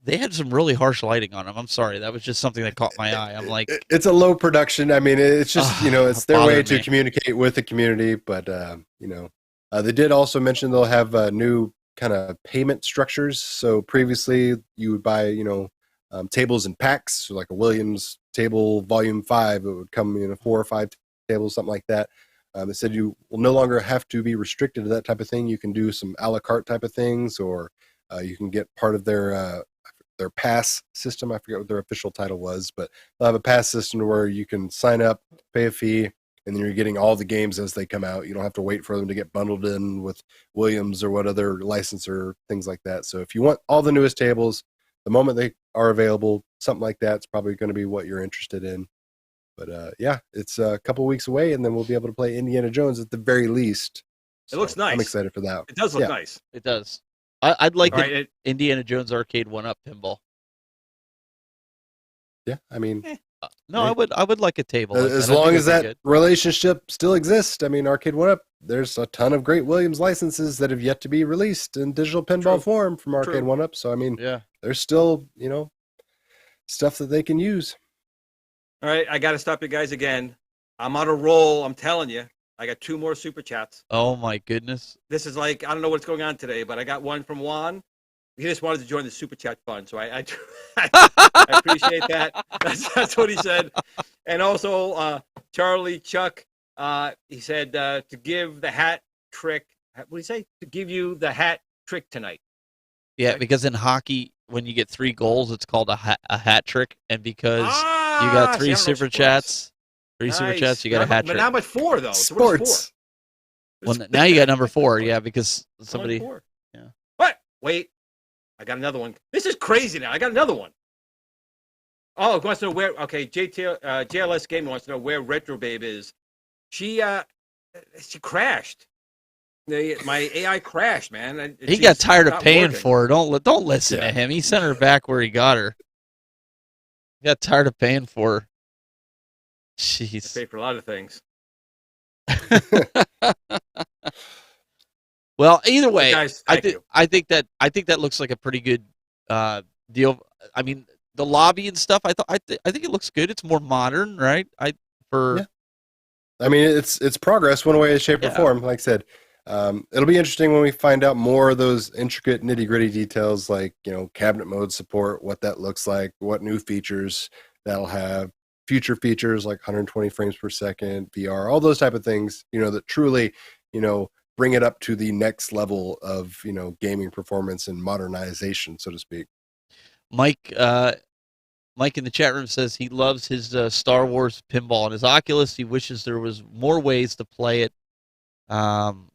They had some really harsh lighting on them. I'm sorry, that was just something that caught my eye. I'm like, It's a low production. I mean, it's just, it's their way bothered to me. communicate with the community. But, they did also mention they'll have new kind of payment structures. So previously you would buy, tables in packs. So like a Williams table volume 5, it would come in 4 or 5 tables, something like that. They said you will no longer have to be restricted to that type of thing. You can do some a la carte type of things, or you can get part of their pass system. I forget what their official title was, but they'll have a pass system where you can sign up, pay a fee, and then you're getting all the games as they come out. You don't have to wait for them to get bundled in with Williams or what other licensor, things like that. So if you want all the newest tables, the moment they are available, something like that's probably going to be what you're interested in. But it's a couple weeks away, and then we'll be able to play Indiana Jones at the very least. It looks nice. I'm excited for that. It does look nice. it does. I'd like All an right, Indiana Jones Arcade1Up pinball. Yeah, I mean, No, I would like a table. like as that. I think long as it'd be that good. relationship still exists. I mean, Arcade1Up, there's a ton of great Williams licenses that have yet to be released in digital pinball True. form from True. Arcade1Up. So, I mean, Yeah. there's still, stuff that they can use. All right, I got to stop you guys again. I'm on a roll. I'm telling you. I got 2 more super chats. Oh my goodness. This is like, I don't know what's going on today, but I got one from Juan. He just wanted to join the super chat fund, so I appreciate that. That's what he said. And also, Charlie Chuck, he said to give the hat trick. What did he say? To give you the hat trick tonight. Yeah, Okay. because in hockey, when you get 3 goals, it's called a hat trick, and because you got 3 see, I don't know super sports. chats, super Nice. chats, you got a hat But trick. now I'm at 4 though. So what is Sports. 4? Well, now you got number 4, yeah, because I'm on somebody. 4. yeah. What? Wait. I got another one. This is crazy now. I got another one. Oh, it wants to know where. Okay, JLS Gaming wants to know where Retro Babe is. She crashed. My AI crashed, man. and He she's got tired of not paying working. for her. Don't listen Yeah. to him. He sent her back where he got her. He got tired of paying for her. I Jeez. pay for a lot of things. Well, either way, Guys, I thank think you. I think that looks like a pretty good deal. I mean, the lobby and stuff. I think it looks good. It's more modern, right? Yeah. I mean, it's progress one way, shape, or Yeah. form. Like I said, it'll be interesting when we find out more of those intricate, nitty gritty details, like cabinet mode support, what that looks like, what new features that'll have, future features like 120 frames per second, VR, all those type of things. That truly, bring it up to the next level of gaming performance and modernization, so to speak. Mike in the chat room says he loves his Star Wars pinball on his Oculus. He wishes there was more ways to play it. Hang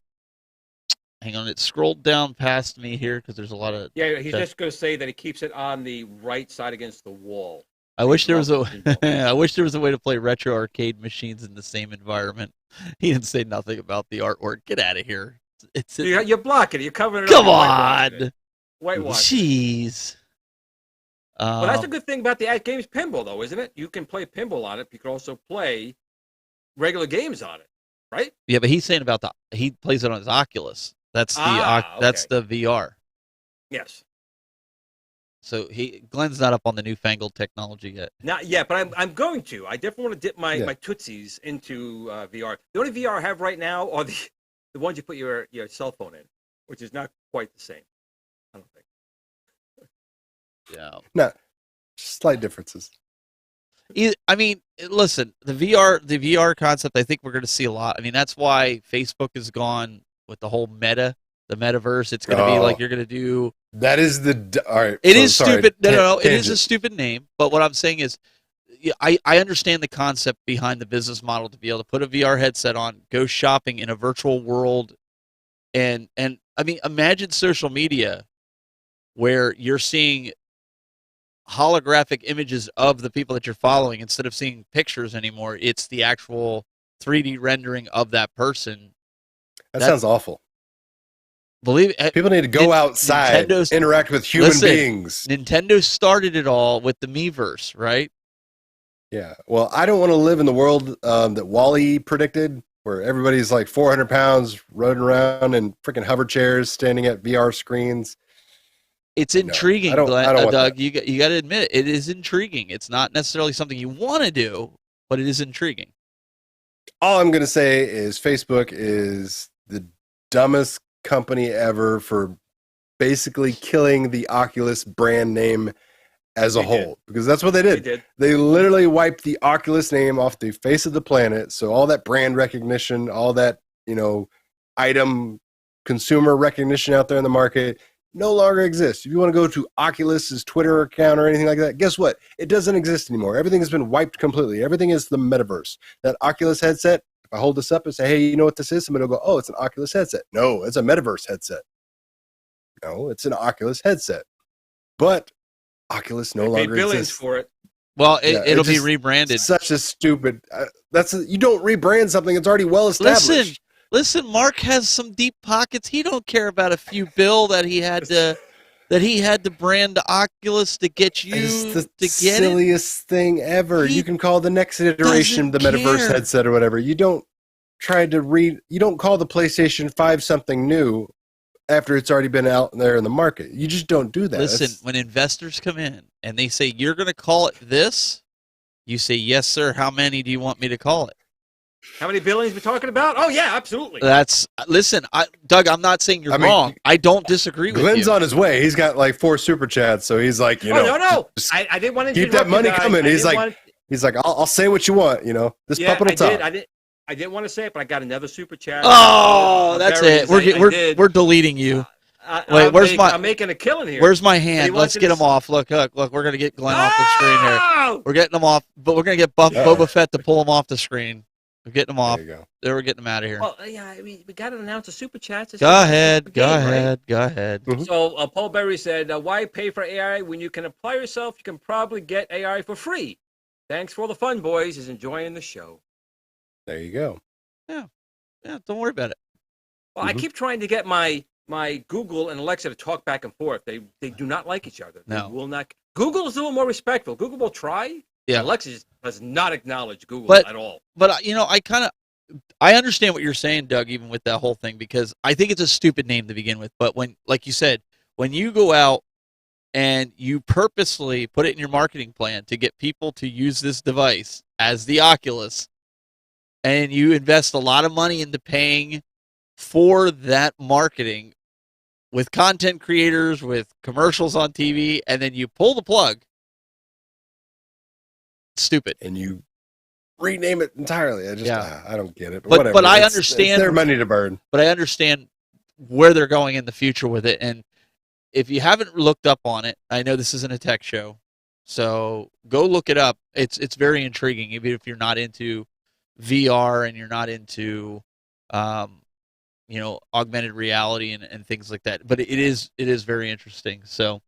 on, it scrolled down past me here because there's a lot of. Yeah, he's Okay. just going to say that he keeps it on the right side against the wall. I wish there was loves a. pinball. I wish there was a way to play retro arcade machines in the same environment. He didn't say nothing about the artwork. Get out of here. It's You're blocking it. You're covering it come up. You're on. whitewashing it. Jeez. Well, that's a good thing about the At Games pinball, though, isn't it? You can play pinball on it. You can also play regular games on it, right? Yeah, but he's saying about he plays it on his Oculus. That's that's the VR. Yes. So Glen's not up on the newfangled technology yet. Not yet, but I'm going to. I definitely want to dip my, Yeah. my tootsies into VR. The only VR I have right now are the ones you put your cell phone in, which is not quite the same. I don't think. Yeah. No, slight differences. I mean, listen, the VR concept, I think we're going to see a lot. I mean, that's why Facebook has gone with the whole the metaverse. It's going to be like you're going to do. That is all right. It so is sorry, stupid. No. It is a tangent. stupid name. But what I'm saying is, I understand the concept behind the business model to be able to put a VR headset on, go shopping in a virtual world, and I mean, imagine social media where you're seeing holographic images of the people that you're following instead of seeing pictures anymore. It's the actual 3D rendering of that person. That sounds awful. Believe it, People need to go outside, Nintendo's- interact with human Listen, beings. Nintendo started it all with the Miiverse, right? Yeah. Well, I don't want to live in the world that Wall-E predicted, where everybody's like 400 pounds, running around in freaking hover chairs, standing at VR screens. It's intriguing, I don't want Doug. that. You got to admit it is intriguing. It's not necessarily something you want to do, but it is intriguing. All I'm going to say is Facebook is the dumbest company ever for basically killing the Oculus brand name as a whole, because that's what they did. They literally wiped the Oculus name off the face of the planet. So all that brand recognition, all that, item consumer recognition out there in the market no longer exists. If you want to go to Oculus's Twitter account or anything like that, guess what? It doesn't exist anymore. Everything has been wiped completely. Everything is the metaverse. That Oculus headset, if I hold this up and say, hey, you know what this is? Somebody will go, oh, it's an Oculus headset. No, it's a metaverse headset. No, it's an Oculus headset. But Oculus no longer billions exists for it. Well, it'll be rebranded. Such a stupid. You don't rebrand something; it's already well established. Listen. Mark has some deep pockets. He don't care about a few bill that he had to brand Oculus to get you it's the to get silliest thing ever. You can call the next iteration the metaverse headset or whatever. You don't try to You don't call the PlayStation 5 something new after it's already been out there in the market. You just don't do that. Listen, when investors come in and they say, you're going to call it this, you say, yes, sir. How many do you want me to call it? How many billions we talking about? Oh, yeah, absolutely. Listen, Doug, I'm not saying you're wrong. I don't disagree with you. Glenn's on his way. He's got like 4 super chats, so he's like, no. I didn't want to keep that money coming. He's like, I'll say what you want, this puppet will talk. I didn't want to say it, but I got another super chat. Oh, that's it. We're deleting you. Wait, I'm making a killing here. Where's my hand? Let's get him off. Look, we're gonna get Glen off the screen here. We're getting him off, but we're gonna get Boba Fett to pull him off the screen. We're getting him off. There you go. There, we're getting him out of here. Well, yeah, we got to announce the super chats. Go ahead. Mm-hmm. So Paul Berry said, "Why pay for AI when you can apply yourself? You can probably get AI for free. Thanks for all the fun, boys. Is enjoying the show." There you go. Yeah. Don't worry about it. Well, I keep trying to get my Google and Alexa to talk back and forth. They do not like each other. No. They will not. Google is a little more respectful. Google will try. Yeah. Alexa just does not acknowledge Google at all. But I understand what you're saying, Doug, even with that whole thing, because I think it's a stupid name to begin with. But when, like you said, when you go out and you purposely put it in your marketing plan to get people to use this device as the Oculus, and you invest a lot of money into paying for that marketing with content creators, with commercials on TV, and then you pull the plug, it's stupid. And you rename it entirely. I don't get it. But whatever. But I understand. It's their money to burn. But I understand where they're going in the future with it. And if you haven't looked up on it, I know this isn't a tech show, so go look it up. It's very intriguing, even if you're not into VR and you're not into augmented reality and things like that. But it is very interesting. So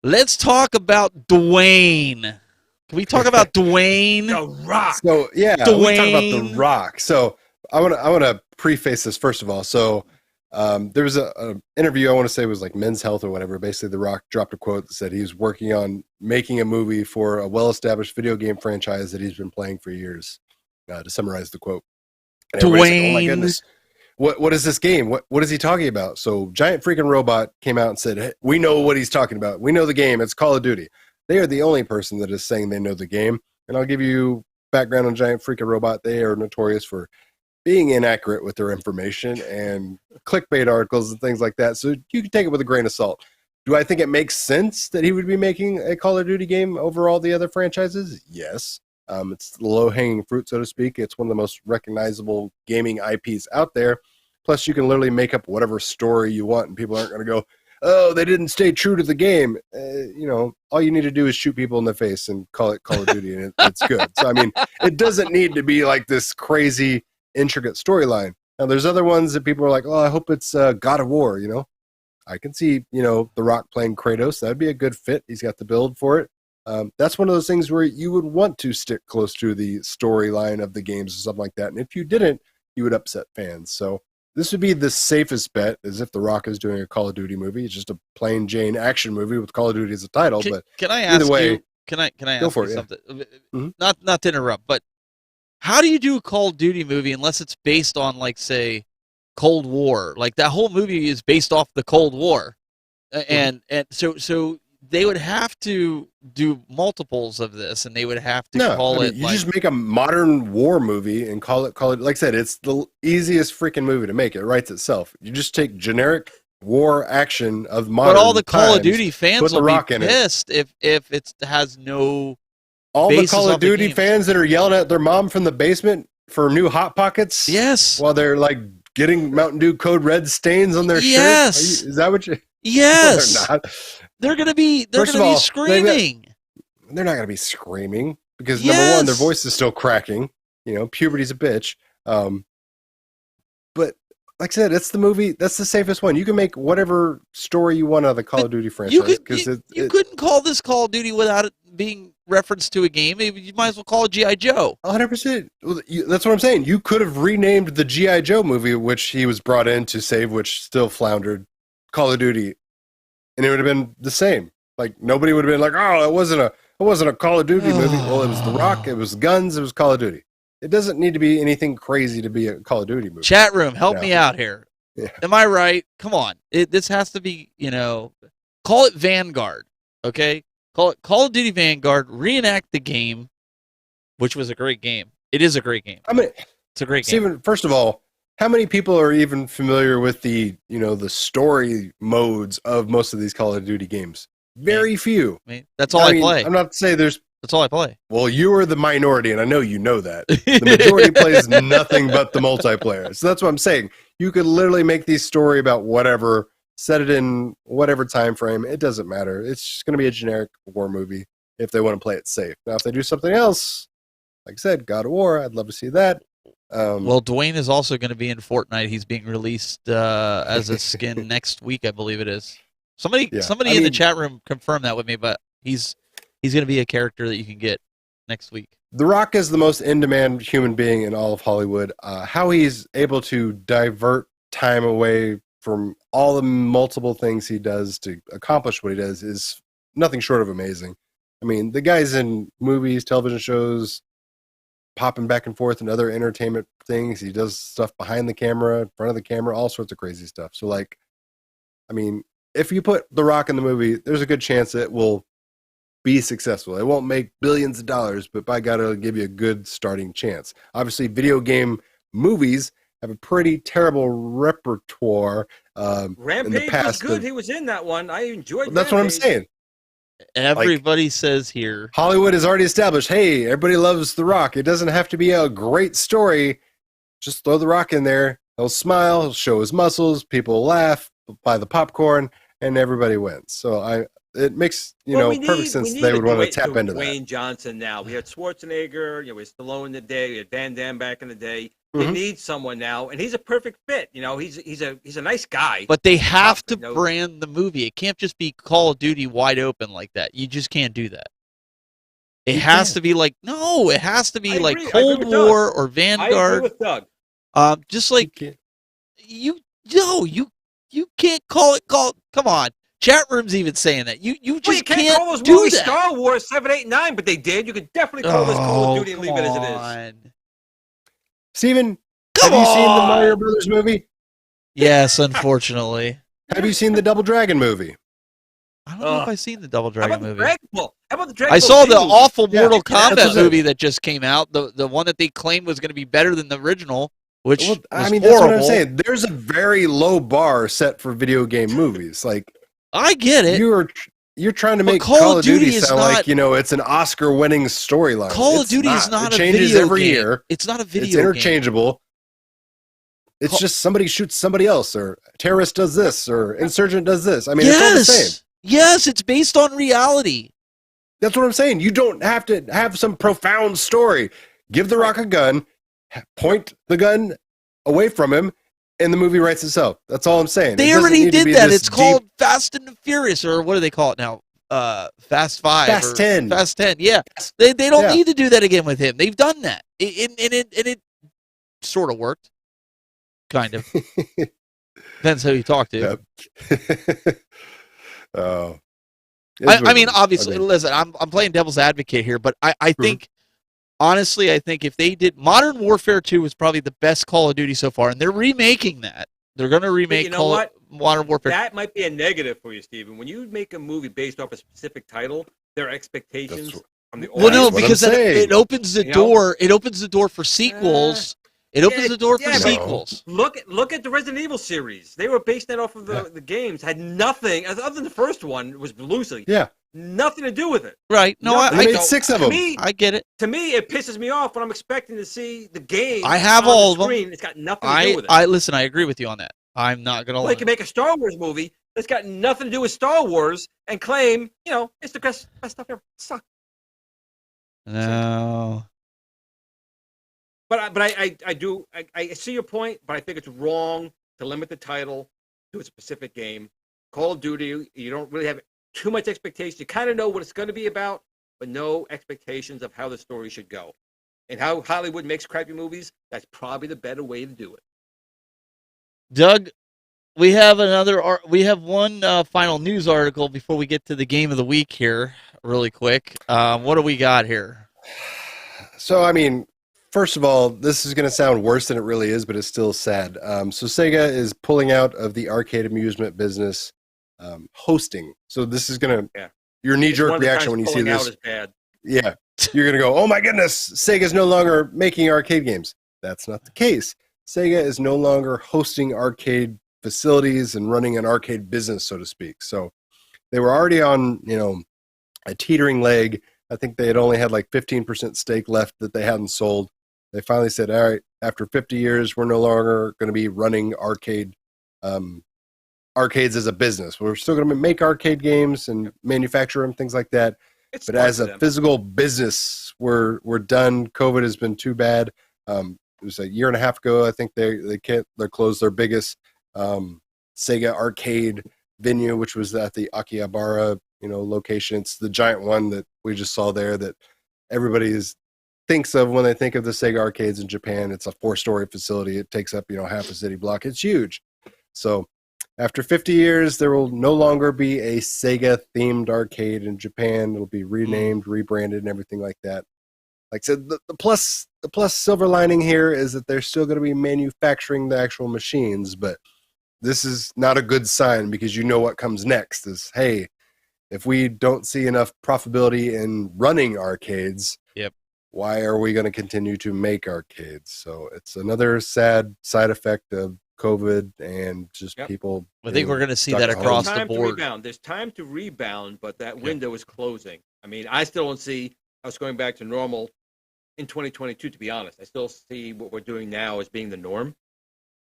let's talk about Dwayne. Can we talk about Dwayne? The Rock. So yeah, Dwayne. we talk about The Rock. So I want to preface this first of all. So there was an interview, I want to say it was like Men's Health or whatever. Basically, The Rock dropped a quote that said he's working on making a movie for a well-established video game franchise that he's been playing for years. To summarize the quote. And Dwayne. like, oh my goodness. What is this game? What is he talking about? So Giant Freaking Robot came out and said, hey, we know what he's talking about. We know the game. It's Call of Duty. They are the only person that is saying they know the game. And I'll give you background on Giant Freaking Robot. They are notorious for being inaccurate with their information and clickbait articles and things like that. So you can take it with a grain of salt. Do I think it makes sense that he would be making a Call of Duty game over all the other franchises? Yes. It's the low-hanging fruit, so to speak. It's one of the most recognizable gaming IPs out there. Plus, you can literally make up whatever story you want, and people aren't going to go, oh, they didn't stay true to the game. All you need to do is shoot people in the face and call it Call of Duty, and it's good. So, I mean, it doesn't need to be like this crazy, intricate storyline. Now, there's other ones that people are like, oh, I hope it's God of War, I can see, The Rock playing Kratos. That'd be a good fit. He's got the build for it. That's one of those things where you would want to stick close to the storyline of the games or something like that. And if you didn't, you would upset fans. So this would be the safest bet, as if The Rock is doing a Call of Duty movie. It's just a plain Jane action movie with Call of Duty as a title. But can I ask either way, you? Can I ask you something? Yeah. Mm-hmm. Not to interrupt, but how do you do a Call of Duty movie unless it's based on, like, say, Cold War? Like, that whole movie is based off the Cold War. and so they would have to do multiples of this, and they would have to call it. You just make a modern war movie and call it. Like I said, it's the easiest freaking movie to make. It writes itself. You just take generic war action of modern. But all the Call of times, Duty fans put The will Rock be in it. pissed if it has no. All the basis Call of of the Duty games. fans that are yelling at their mom from the basement for new Hot Pockets. Yes. While they're like getting Mountain Dew Code Red stains on their Yes. shirt. Is that what you? Yes. No, they're not. They're gonna be. They're First of gonna be all, screaming. They're not going to be screaming because number one, their voice is still cracking. You know, puberty's a bitch. But like I said, it's the movie. That's the safest one. You can make whatever story you want out of the Call of Duty franchise. You couldn't call this Call of Duty without it being referenced to a game. You might as well call it G.I. Joe. 100%. That's what I'm saying. You could have renamed the G.I. Joe movie, which he was brought in to save, which still floundered, Call of Duty, and it would have been the same. Like nobody would have been like, "Oh, it wasn't a Call of Duty movie." Well, it was The Rock, it was guns, it was Call of Duty. It doesn't need to be anything crazy to be a Call of Duty movie. Chat room, help me out here. Yeah. Am I right? Come on. This has to be, call it Vanguard, okay? Call it Call of Duty Vanguard, reenact the game, which was a great game. It is a great game. I mean, it's a great game. Steven, first of all, how many people are even familiar with the story modes of most of these Call of Duty games? Very few. I mean, that's all I play. I'm not to say there's. That's all I play. Well, you are the minority, and I know you know that. The majority plays nothing but the multiplayer. So that's what I'm saying. You could literally make these story about whatever, set it in whatever time frame. It doesn't matter. It's just going to be a generic war movie if they want to play it safe. Now, if they do something else, like I said, God of War, I'd love to see that. Well, Dwayne is also going to be in Fortnite. He's being released as a skin next week, I believe it is. Somebody in the chat room confirmed that with me, but he's going to be a character that you can get next week. The Rock is the most in-demand human being in all of Hollywood. How he's able to divert time away from all the multiple things he does to accomplish what he does is nothing short of amazing. I mean, the guy's in movies, television shows, popping back and forth and other entertainment things. He does stuff behind the camera, in front of the camera, all sorts of crazy stuff. So, like, I mean, if you put The Rock in the movie, there's a good chance it will be successful. It won't make billions of dollars, but by God, it'll give you a good starting chance. Obviously, video game movies have a pretty terrible repertoire. Rampage in the past, was good. He was in that one. I enjoyed. That's what I'm saying. Everybody says here. Hollywood has already established, hey, everybody loves The Rock. It doesn't have to be a great story. Just throw The Rock in there. He'll smile. He'll show his muscles. People will laugh, buy the popcorn, and everybody wins. So it makes perfect sense they would want to tap into that. Dwayne Johnson now. We had Schwarzenegger. We had Stallone in the day. We had Van Damme back in the day. They need someone now, and he's a perfect fit. He's a nice guy. But they have to brand the movie. It can't just be Call of Duty wide open like that. You just can't do that. It has to be like it has to be like Cold War or Vanguard. I agree with Doug. Just like you can't call it. Come on. Chat room's even saying that. You just can't call those do movies that. Star Wars 7, 8, 9, but they did. You could definitely call this Call of Duty and leave it as it is. Steven, have you seen the Mario Brothers movie? Yes, unfortunately. Have you seen the Double Dragon movie? I don't know if I've seen the Double Dragon movie. How about the Dragon I saw the movie? awful Mortal Kombat movie that just came out. The one that they claimed was going to be better than the original, which was horrible. That's what I'm saying. There's a very low bar set for video game movies. Like, I get it. You're trying to make Call of Duty sound like it's an Oscar-winning storyline. Call of Duty is not a video game. It changes every year. It's not a video game. It's interchangeable. It's just somebody shoots somebody else, or terrorist does this, or insurgent does this. I mean, it's all the same. Yes, it's based on reality. That's what I'm saying. You don't have to have some profound story. Give The Rock a gun, point the gun away from him, and the movie writes itself. That's all I'm saying. They already did that. It's called Fast and the Furious, or what do they call it now? Fast 5. Fast 10. Fast 10, yeah. They don't need to do that again with him. They've done that. And it sort of worked. Kind of. Depends who you talk to. Yep. Oh. I mean, obviously, listen, I'm playing devil's advocate here, but I think, honestly, I think if they did, Modern Warfare 2 was probably the best Call of Duty so far, and they're remaking that. They're going to remake Modern Warfare. That might be a negative for you, Steven. When you make a movie based off a specific title, there are expectations from the Well, audience. no, That's what because I'm then saying. it opens the You know? door. It opens the door for sequels. It opens the door for yeah, but- sequels. Look at the Resident Evil series. They were based that off of the games. Had nothing other than the first one was loosely. Yeah. Nothing to do with it. Right? No, Nothing. They I made 6 of To them. me, I get it. to me, it pisses me off when I'm expecting to see the game. I have on all the of them. screen. It's got nothing to do with it. I listen. I agree with you on that. I'm not gonna Well, lie. you can make a Star Wars movie that's got nothing to do with Star Wars and claim, it's the best stuff ever. Suck. No. But I see your point, but I think it's wrong to limit the title to a specific game. Call of Duty, you don't really have too much expectation. You kind of know what it's going to be about, but no expectations of how the story should go. And how Hollywood makes crappy movies, that's probably the better way to do it. Doug, we have one final news article before we get to the game of the week here, really quick. What do we got here? So, I mean, first of all, this is going to sound worse than it really is, but it's still sad. So Sega is pulling out of the arcade amusement business hosting. So this is going to, your knee-jerk reaction when you see this. Out is bad. Yeah, you're going to go, oh my goodness, Sega's no longer making arcade games. That's not the case. Sega is no longer hosting arcade facilities and running an arcade business, so to speak. So they were already on, a teetering leg. I think they had only had like 15% stake left that they hadn't sold. They finally said, all right, after 50 years, we're no longer going to be running arcades as a business. We're still going to make arcade games and manufacture them, things like that. But as a physical business, we're done. COVID has been too bad. It was a year and a half ago. I think they closed their biggest Sega arcade venue, which was at the Akihabara location. It's the giant one that we just saw there that everybody thinks of when they think of the Sega arcades in Japan. It's a 4-story facility. It takes up half a city block. It's huge. So after 50 years, there will no longer be a Sega themed arcade in Japan. It'll be renamed, rebranded, and everything like that. Like I said, the plus silver lining here is that they're still going to be manufacturing the actual machines, but this is not a good sign because you know what comes next is, hey, if we don't see enough profitability in running arcades, why are we going to continue to make arcades? So it's another sad side effect of COVID and just people. I think we're going to see that across the board. There's time to rebound, but that window is closing. I mean, I still don't see us going back to normal in 2022, to be honest. I still see what we're doing now as being the norm,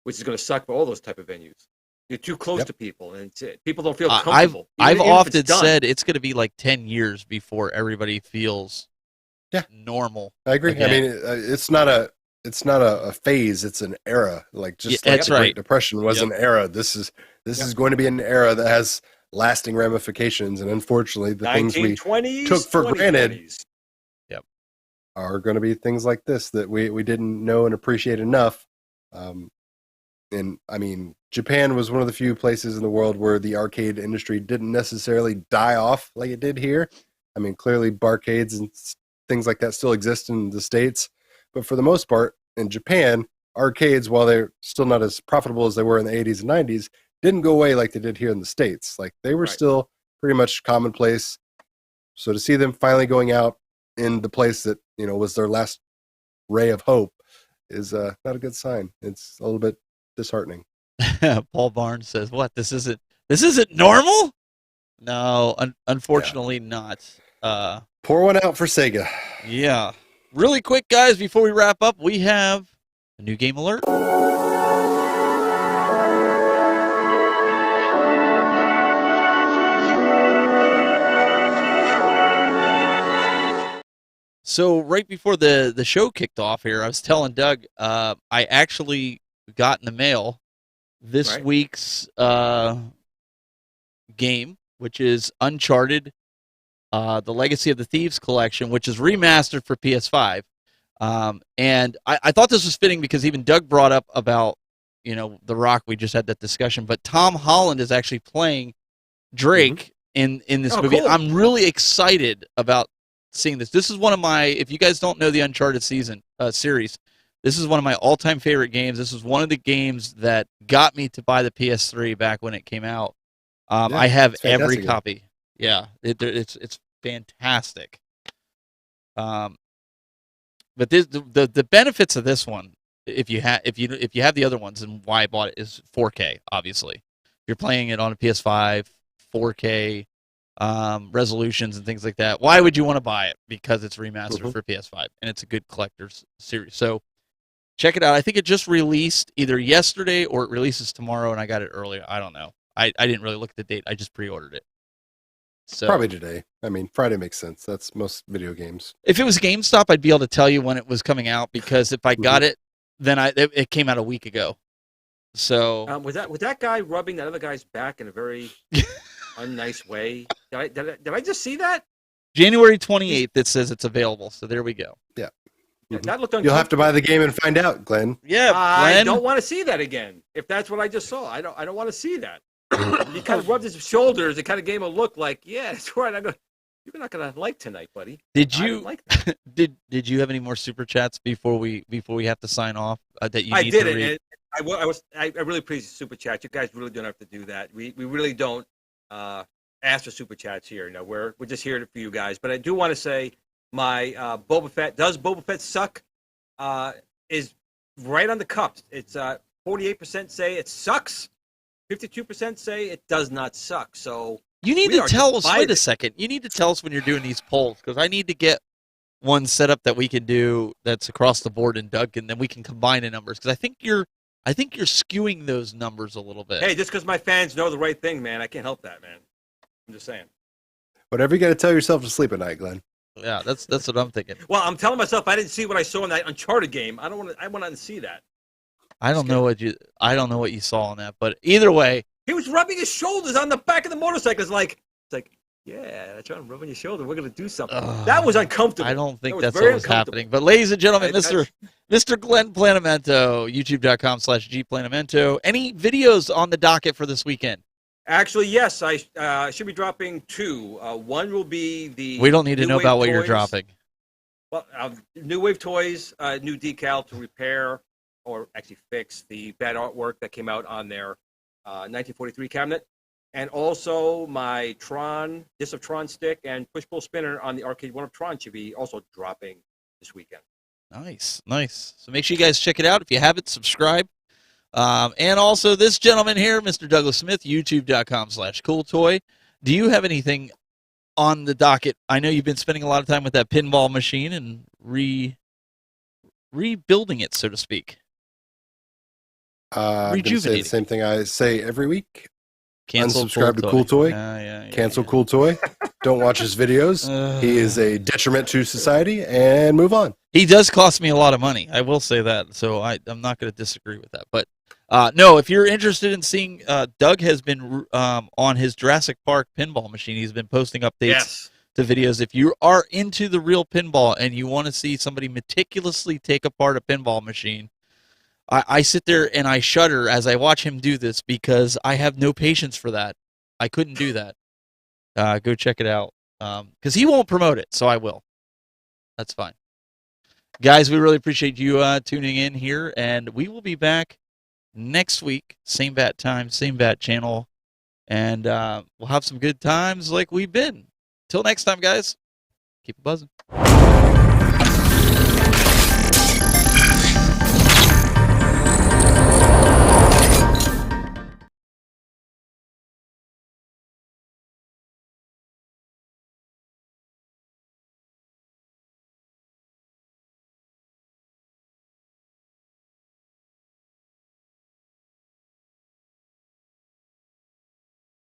which is going to suck for all those type of venues. You're too close to people, and people don't feel comfortable. I've often said it's going to be like 10 years before everybody feels normal. I agree. Again. I mean, it's not a phase; it's an era. Like just like the Great Depression was an era. This is going to be an era that has lasting ramifications, and unfortunately, the things we took for granted are going to be things like this that we didn't know and appreciate enough. And I mean, Japan was one of the few places in the world where the arcade industry didn't necessarily die off like it did here. I mean, clearly barcades and things like that still exist in the States, but for the most part in Japan, arcades, while they're still not as profitable as they were in the 80s and 90s, didn't go away like they did here in the States. Like they were still pretty much commonplace. So to see them finally going out in the place that, was their last ray of hope is not a good sign. It's a little bit disheartening. Paul Barnes says, "What? This isn't normal?" No, unfortunately not. Pour one out for Sega. Yeah. Really quick, guys, before we wrap up, we have a new game alert. So right before the show kicked off here, I was telling Doug, I actually got in the mail this week's game, which is Uncharted, the Legacy of the Thieves collection, which is remastered for PS5. And I thought this was fitting because even Doug brought up about, The Rock. We just had that discussion. But Tom Holland is actually playing Drake in this movie. Cool. I'm really excited about seeing this. This is one of my, if you guys don't know the Uncharted series, this This is one of my all-time favorite games. This was one of the games that got me to buy the PS3 back when it came out. I have every copy. Yeah, it's fantastic. But the benefits of this one, if you have the other ones, and why I bought it, is 4K. Obviously, if you're playing it on a PS5, 4K resolutions and things like that. Why would you want to buy it? Because it's remastered for PS5, and it's a good collector's series. So check it out. I think it just released either yesterday or it releases tomorrow, and I got it earlier. I don't know. I didn't really look at the date. I just pre-ordered it. So probably today. I mean, Friday makes sense. That's most video games. If it was GameStop, I'd be able to tell you when it was coming out, because if I got it, then it came out a week ago. So was that guy rubbing that other guy's back in a very unnice way? Did I just see that? January 28th, it says it's available. So there we go. Yeah. That looked uncomfortable. You'll have to buy the game and find out, Glenn. Yeah, I don't want to see that again. If that's what I just saw, I don't want to see that. He kind of rubbed his shoulders. It kind of gave him a look like, yeah, that's right. You're not gonna like tonight, buddy. Did you like that. did you have any more super chats before we have to sign off that you need to read? I really appreciate super chat. You guys really don't have to do that. We really don't ask for super chats here. No, we're just here for you guys. But I do want to say my Boba Fett suck is right on the cups. It's 48% say it sucks. 52% say it does not suck. So you need to tell us. Wait a second. You need to tell us when you're doing these polls, because I need to get one set up that we can do that's across the board, and Doug, and then we can combine the numbers. Because I think you're skewing those numbers a little bit. Hey, just because my fans know the right thing, man, I can't help that, man. I'm just saying. Whatever you got to tell yourself to sleep at night, Glenn. Yeah, that's what I'm thinking. Well, I'm telling myself I didn't see what I saw in that Uncharted game. I want to see that. I don't know what you saw in that, but either way, he was rubbing his shoulders on the back of the motorcycle. It's like, yeah, that's right. I'm rubbing your shoulder. We're gonna do something. That was uncomfortable. I don't think that's what was happening. But ladies and gentlemen, Mr. Glen Planamento, youtube.com/gplanamento. Any videos on the docket for this weekend? Actually, yes. I should be dropping 2. One will be the. We don't need to know about what you're dropping. Well, New Wave Toys, new decal to repair or actually fix the bad artwork that came out on their 1943 cabinet, and also my Disc of Tron stick and push-pull spinner on the Arcade1Up Tron should be also dropping this weekend. Nice. So make sure you guys check it out. If you haven't, subscribe. And also this gentleman here, Mr. Douglas Smith, youtube.com/COOLTOY. Do you have anything on the docket? I know you've been spending a lot of time with that pinball machine and rebuilding it, so to speak. I'm going to say the same thing I say every week. Cancel Unsubscribe to COOLTOY. Cancel COOLTOY. Don't watch his videos. He is a detriment to society, and move on. He does cost me a lot of money. I will say that. So I'm not going to disagree with that. But no, if you're interested in seeing, Doug has been on his Jurassic Park pinball machine. He's been posting updates to videos. If you are into the real pinball and you want to see somebody meticulously take apart a pinball machine, I sit there and I shudder as I watch him do this, because I have no patience for that. I couldn't do that. Go check it out. Because he won't promote it, so I will. That's fine. Guys, we really appreciate you tuning in here, and we will be back next week. Same bat time, same bat channel, and we'll have some good times like we've been. Till next time, guys. Keep it buzzing.